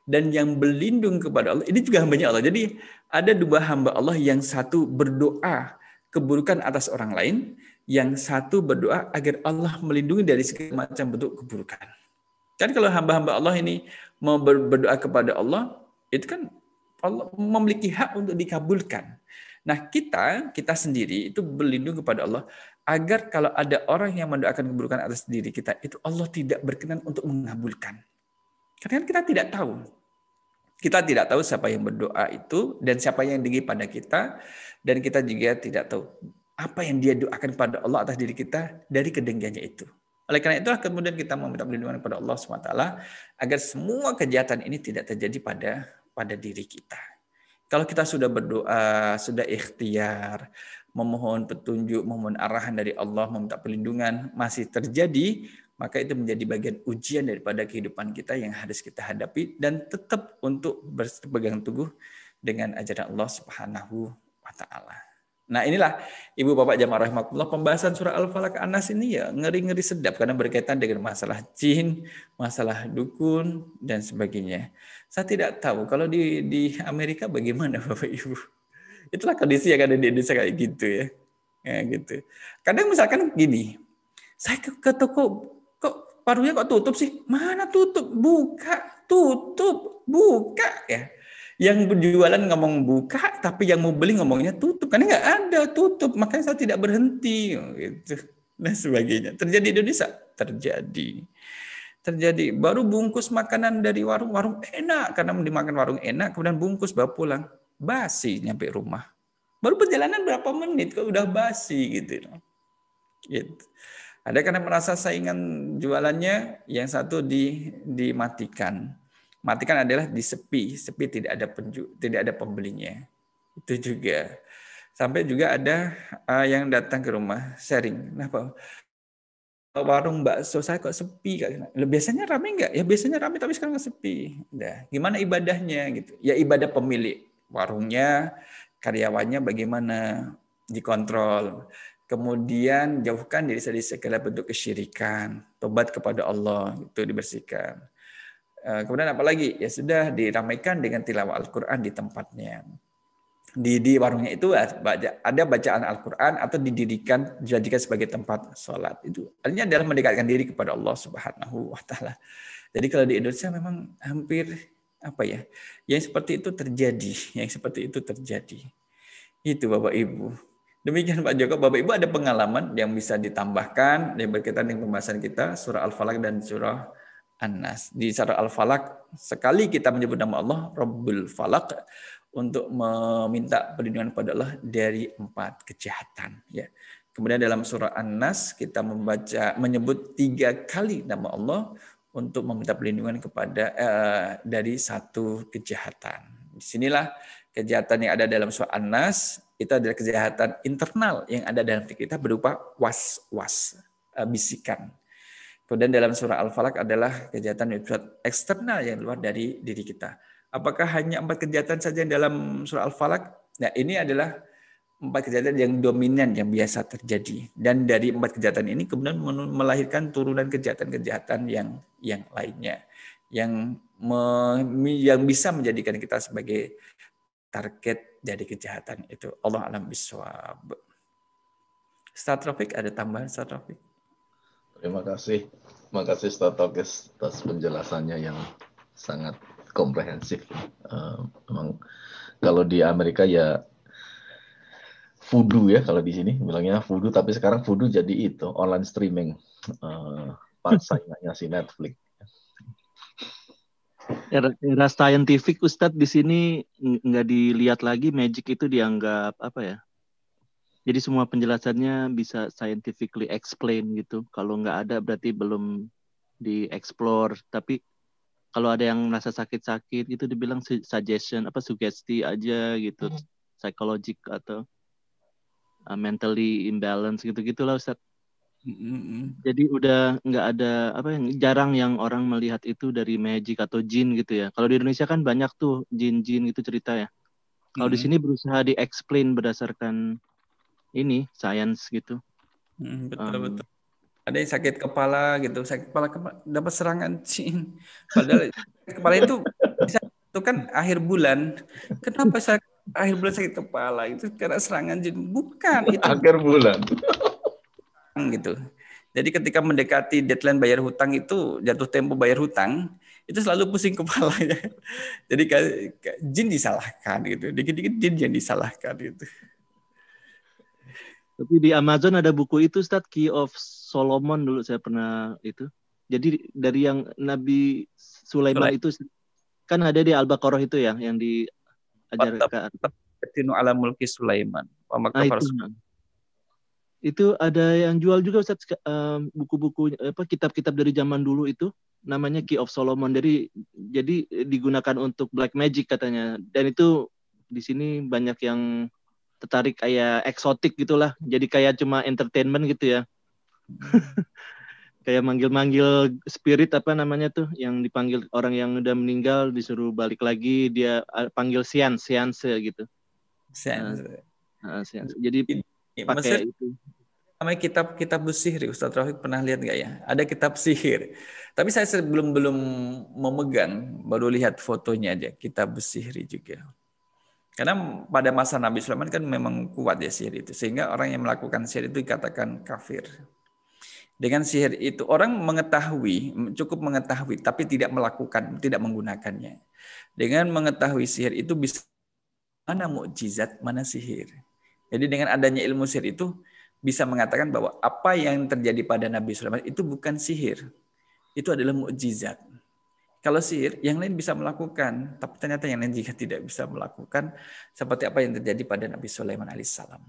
Dan yang berlindung kepada Allah, ini juga hambanya Allah. Jadi ada dua hamba Allah, yang satu berdoa keburukan atas orang lain, yang satu berdoa agar Allah melindungi dari segala macam bentuk keburukan. Kan kalau hamba-hamba Allah ini mau berdoa kepada Allah, itu kan Allah memiliki hak untuk dikabulkan. Nah, kita sendiri itu berlindung kepada Allah agar kalau ada orang yang mendoakan keburukan atas diri kita, itu Allah tidak berkenan untuk mengabulkan. Karena kita tidak tahu. Kita tidak tahu siapa yang berdoa itu dan siapa yang dengki pada kita, dan kita juga tidak tahu apa yang dia doakan pada Allah atas diri kita dari kedengkiannya itu. Oleh karena itulah kemudian kita meminta perlindungan kepada Allah SWT agar semua kejahatan ini tidak terjadi pada diri kita. Kalau kita sudah berdoa, sudah ikhtiar, memohon petunjuk, memohon arahan dari Allah, meminta perlindungan, masih terjadi, maka itu menjadi bagian ujian daripada kehidupan kita yang harus kita hadapi, dan tetap untuk berpegang teguh dengan ajaran Allah Subhanahu wa Ta'ala. Nah, inilah Ibu Bapak jamaah rahimakumullah, pembahasan surah Al-Falaq, An-Nas ini ya ngeri-ngeri sedap karena berkaitan dengan masalah jin, masalah dukun dan sebagainya. Saya tidak tahu kalau di Amerika bagaimana Bapak Ibu. Itulah kondisi yang ada di Indonesia kayak gitu ya. Ya gitu. Kadang misalkan gini, saya ke toko, kok warungnya kok tutup sih? Mana tutup? Buka, tutup, buka ya. Yang berjualan ngomong buka, tapi yang mau beli ngomongnya tutup. Karena nggak ada tutup, makanya saya tidak berhenti. Gitu. Dan sebagainya. Terjadi di Indonesia? Terjadi. Baru bungkus makanan dari warung enak. Karena dimakan warung enak, kemudian bungkus bawa pulang. Basi nyampe rumah. Baru perjalanan berapa menit, kok udah basi gitu. Gitu. Ada karena merasa saingan jualannya, yang satu dimatikan. Matikan adalah disepi tidak ada pembelinya. Itu juga. Sampai juga ada yang datang ke rumah sharing. Nah, Pak, warung bakso saya kok sepi Kak. Biasanya ramai enggak? Ya biasanya ramai tapi sekarang sepi. Nah, gimana ibadahnya gitu? Ya ibadah pemilik warungnya, karyawannya bagaimana dikontrol. Kemudian jauhkan diri dari segala bentuk kesyirikan, tobat kepada Allah, itu dibersihkan. Kemudian apa lagi? Ya sudah diramaikan dengan tilawah Al-Quran di tempatnya. Di warungnya itu ada bacaan Al-Quran atau dijadikan sebagai tempat sholat. Itu artinya adalah mendekatkan diri kepada Allah Subhanahu wa Ta'ala. Jadi kalau di Indonesia memang hampir yang seperti itu terjadi. Itu Bapak Ibu. Demikian Pak Joko, Bapak Ibu ada pengalaman yang bisa ditambahkan yang berkaitan dengan pembahasan kita surah Al-Falaq dan surah An-Nas. Di surah Al-Falaq sekali kita menyebut nama Allah Rabbul Falaq untuk meminta perlindungan kepada Allah dari 4 kejahatan ya. Kemudian dalam surah An-Nas kita menyebut 3 kali nama Allah untuk meminta perlindungan kepada dari satu kejahatan. Disinilah kejahatan yang ada dalam surah An-Nas itu adalah kejahatan internal yang ada dalam diri kita berupa was-was, bisikan. Kemudian dalam surah Al-Falaq adalah kejahatan eksternal yang luar dari diri kita. Apakah hanya 4 kejahatan saja yang dalam surah Al-Falaq? Nah, ini adalah 4 kejahatan yang dominan yang biasa terjadi. Dan dari 4 kejahatan ini kemudian melahirkan turunan kejahatan-kejahatan yang lainnya. Yang bisa menjadikan kita sebagai target dari kejahatan itu. Allah alam biswab. Ustaz Taufik, ada tambahan Ustaz Taufik? Terima kasih Ustaz Taufik atas penjelasannya yang sangat komprehensif. Memang kalau di Amerika ya voodoo ya, kalau di sini bilangnya voodoo, tapi sekarang voodoo jadi itu online streaming, saingannya si Netflix. Era scientific Ustadz di sini nggak dilihat lagi, magic itu dianggap apa ya? Jadi semua penjelasannya bisa scientifically explain gitu. Kalau nggak ada berarti belum dieksplor. Tapi kalau ada yang merasa sakit-sakit itu dibilang suggestion, sugesti aja gitu, psychologic atau mentally imbalance gitu-gitulah Ustadz. Jadi udah nggak ada jarang yang orang melihat itu dari magic atau jin gitu ya. Kalau di Indonesia kan banyak tuh jin-jin itu cerita ya. Kalau di sini berusaha di-explain berdasarkan ini science gitu. Betul. Ada yang sakit kepala gitu, sakit kepala dapat serangan jin. Padahal kepala itu bisa itu kan akhir bulan. Kenapa akhir bulan sakit kepala? Itu karena serangan jin. Bukan itu. Akhir bulan. Gitu. Jadi ketika mendekati deadline bayar hutang itu, jatuh tempo bayar hutang, itu selalu pusing kepalanya. Jadi jin disalahkan gitu. Dikit-dikit jin yang disalahkan gitu. Tapi di Amazon ada buku itu Ustadz, Key of Solomon dulu saya pernah itu. Jadi dari yang Nabi Sulaiman itu kan ada di Al-Baqarah itu ya, yang diajarkan. Tinu ala mulki Sulaiman. Itu ada yang jual juga Ustadz, buku-buku kitab-kitab dari zaman dulu itu namanya Key of Solomon. Jadi digunakan untuk black magic katanya. Dan itu di sini banyak yang tertarik kayak eksotik gitulah. Jadi kayak cuma entertainment gitu ya. Kayak manggil-manggil spirit yang dipanggil orang yang udah meninggal disuruh balik lagi, dia panggil seance gitu. Seance. Jadi pakai itu. Namanya kitab sihir. Ustaz Taufik pernah lihat nggak ya? Ada kitab sihir. Tapi saya belum memegang, baru lihat fotonya aja. Kitab sihir juga. Karena pada masa Nabi Sulaiman kan memang kuat ya sihir itu. Sehingga orang yang melakukan sihir itu dikatakan kafir. Dengan sihir itu orang cukup mengetahui, tapi tidak menggunakannya. Dengan mengetahui sihir itu bisa mana mukjizat, mana sihir. Jadi dengan adanya ilmu sihir itu bisa mengatakan bahwa apa yang terjadi pada Nabi Sulaiman itu bukan sihir. Itu adalah mukjizat. Kalau sihir, yang lain bisa melakukan, tapi ternyata yang lain juga tidak bisa melakukan seperti apa yang terjadi pada Nabi Sulaiman alaihissalam.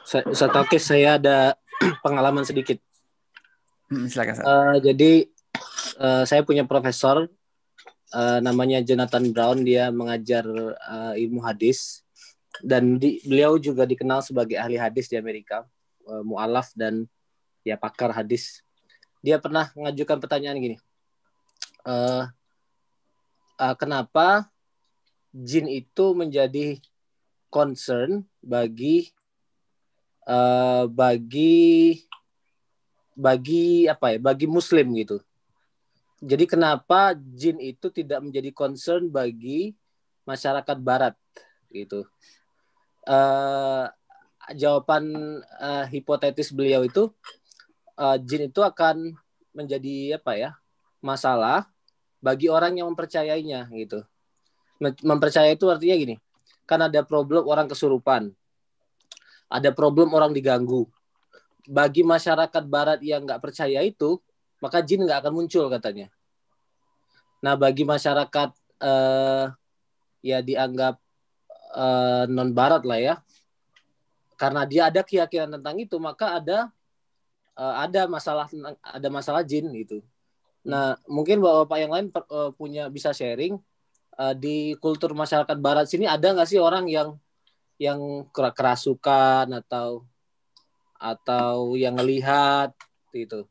Ustaz Taufik, saya ada pengalaman sedikit. Silakan. Jadi saya punya profesor namanya Jonathan Brown, dia mengajar ilmu hadis dan beliau juga dikenal sebagai ahli hadis di Amerika, mu'alaf dan ya pakar hadis. Dia pernah mengajukan pertanyaan gini, kenapa jin itu menjadi concern bagi Muslim gitu. Jadi kenapa jin itu tidak menjadi concern bagi masyarakat Barat gitu? Jawaban hipotetis beliau itu, jin itu akan menjadi masalah bagi orang yang mempercayainya gitu. Mempercayai itu artinya gini, kan ada problem orang kesurupan, ada problem orang diganggu. Bagi masyarakat Barat yang nggak percaya itu, maka jin nggak akan muncul katanya. Nah, bagi masyarakat ya dianggap non barat lah ya. Karena dia ada keyakinan tentang itu, maka ada masalah jin gitu. Nah, mungkin bapak-bapak yang lain bisa sharing di kultur masyarakat barat sini ada nggak sih orang yang kerasukan atau yang ngelihat gitu.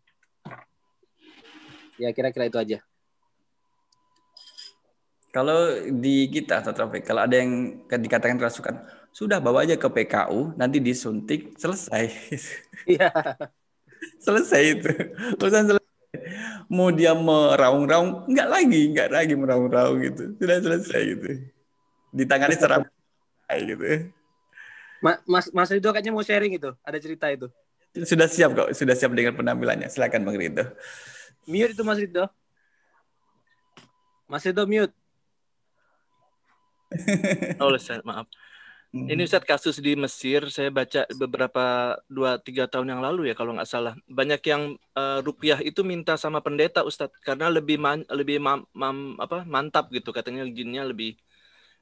Ya kira-kira itu aja. Kalau di kita atau Taufik, kalau ada yang dikatakan kerasukan, sudah bawa aja ke PKU, nanti disuntik, selesai. Iya. Selesai itu. Urusan selesai. Mau dia meraung-raung, enggak lagi meraung-raung gitu. Sudah selesai gitu. Ditangani secara gitu. Mas Ridho kayaknya mau sharing itu, ada cerita itu. Sudah siap kok, sudah siap dengan penampilannya. Silakan Bang Ridho. Mute itu Mas Ridho. Mas Ridho mute. Oh, Ustaz, maaf. Ini Ustaz kasus di Mesir, saya baca beberapa 2-3 tahun yang lalu ya kalau nggak salah. Banyak yang ruqyah itu minta sama pendeta Ustaz karena lebih mantap gitu, katanya jinnya lebih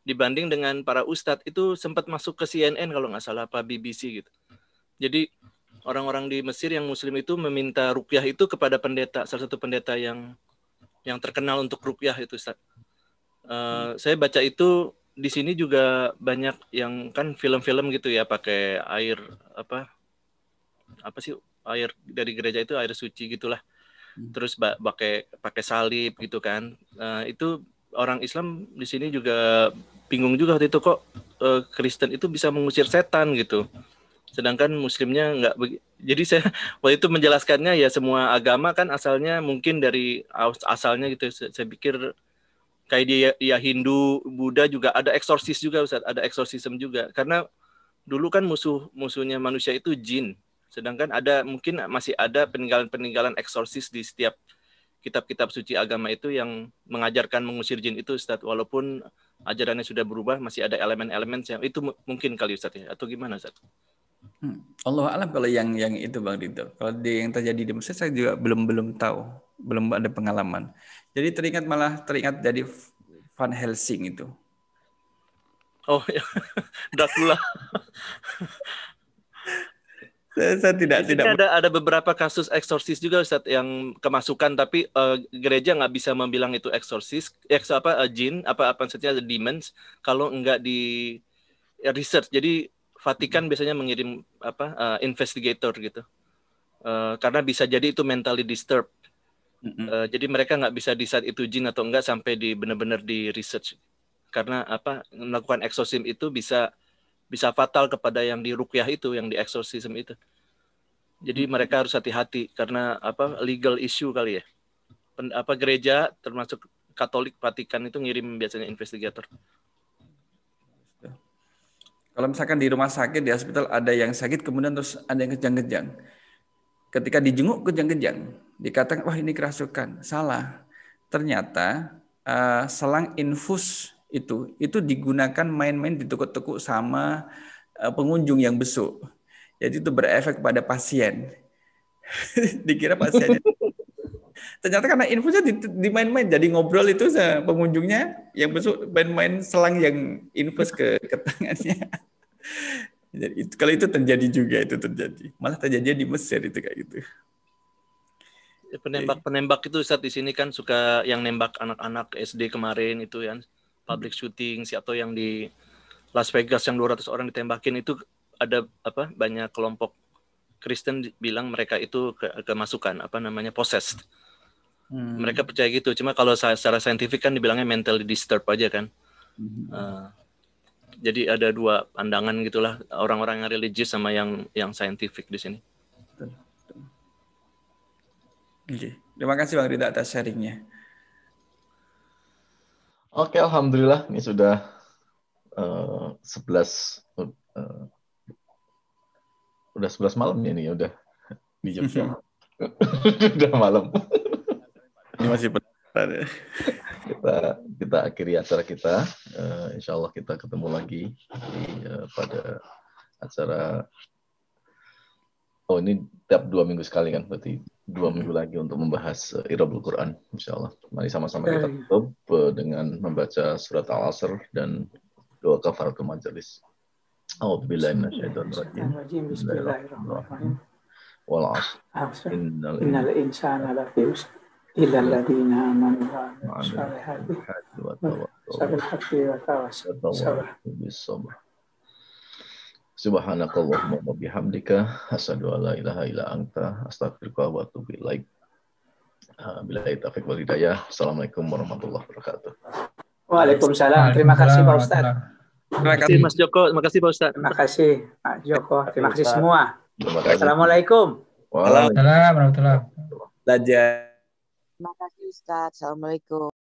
dibanding dengan para ustadz. Itu sempat masuk ke CNN kalau nggak salah, apa BBC gitu. Jadi orang-orang di Mesir yang muslim itu meminta ruqyah itu kepada pendeta, salah satu pendeta yang terkenal untuk ruqyah itu Ustaz. Saya baca itu di sini juga banyak yang kan film-film gitu ya, pakai air apa sih, air dari gereja itu air suci gitulah. Terus pakai salib gitu kan. Itu orang Islam di sini juga bingung juga waktu itu, kok Kristen itu bisa mengusir setan gitu. Sedangkan muslimnya enggak. Jadi saya waktu itu menjelaskannya ya, semua agama kan asalnya mungkin dari asalnya gitu. Saya pikir kayak dia Hindu, Buddha juga ada eksorsis juga Ustaz, ada eksorsisme juga. Karena dulu kan musuhnya manusia itu jin. Sedangkan mungkin masih ada peninggalan eksorsis di setiap kitab-kitab suci agama itu yang mengajarkan mengusir jin itu Ustaz. Walaupun ajarannya sudah berubah, masih ada elemen-elemen yang itu mungkin kali Ustaz ya, atau gimana Ustaz? Allah alam kalau yang itu Bang Ridho. Kalau yang terjadi di Mesir saya juga belum tahu, belum ada pengalaman. Jadi teringat jadi Van Helsing itu. Oh ya, Dracula. Saya tidak. Ada beberapa kasus eksorsis juga Ustaz yang kemasukan, tapi gereja nggak bisa membilang itu eksorsis, jin, apa maksudnya demons kalau nggak di research. Jadi Vatikan biasanya mengirim investigator gitu, karena bisa jadi itu mentally disturbed. Jadi mereka nggak bisa decide itu jin atau enggak sampai benar-benar di research, karena melakukan eksorsim itu bisa fatal kepada yang di ruqyah itu, yang di eksorsisme itu. Jadi mereka harus hati-hati karena legal issue kali ya. Gereja termasuk Katolik Vatikan itu ngirim biasanya investigator. Kalau misalkan di rumah sakit, di hospital ada yang sakit kemudian terus ada yang kejang-kejang. Ketika dijenguk kejang-kejang, dikatakan wah ini kerasukan. Salah. Ternyata selang infus itu digunakan main-main, ditekuk-tekuk sama pengunjung yang besuk. Jadi itu berefek pada pasien. Dikira pasiennya. Ternyata karena infusnya dimain-main, jadi ngobrol itu pengunjungnya yang besuk main-main selang yang infus ke tangannya. Jadi kalau itu terjadi juga, itu terjadi. Malah terjadi di Mesir itu kayak gitu. Penembak itu Ustaz di sini kan suka yang nembak anak-anak SD kemarin itu ya, public shooting atau yang di Las Vegas yang 200 orang ditembakin itu ada banyak kelompok Kristen bilang mereka itu kemasukan possessed. Mereka percaya gitu. Cuma kalau secara saintifik kan dibilangnya mentally disturbed aja kan. Jadi ada dua pandangan gitulah, orang-orang yang religius sama yang saintifik di sini. Oke. Terima kasih Bang Ridho atas sharingnya. Oke, alhamdulillah ini sudah 11 malam ini udah di Jogja. Udah malam. Ini masih penasaran ya. Kita akhiri acara kita. Insya Allah kita ketemu lagi pada acara. Oh, ini tiap 2 minggu sekali kan, berarti 2 minggu lagi untuk membahas Irabul Quran. Insya Allah. Mari sama-sama kita tutup dengan membaca surat Al-Asr dan doa kafaratul majelis. A'udzubillahi minasyaitonir rajim. Bismillahirrahmanirrahim. Wal 'ashr. Innal insana lafi khusr illa alladziina aamanu wa 'amilus shalihati wa tawasaw bis sabr. Subhanakallahumma wa bihamdika asyhadu an la ilaha illa anta astaghfiruka wa atubu ilaik. Billahi taufiq wal hidayah. Assalamualaikum warahmatullahi wabarakatuh. Waalaikumsalam. Terima kasih Pak Ustadz. Terima kasih Mas Joko. Terima kasih Pak Ustadz. Terima kasih Pak Joko. Terima kasih semua. Assalamualaikum. Waalaikumsalam warahmatullahi wabarakatuh. Belajar. Terima kasih Ustadz. Assalamualaikum.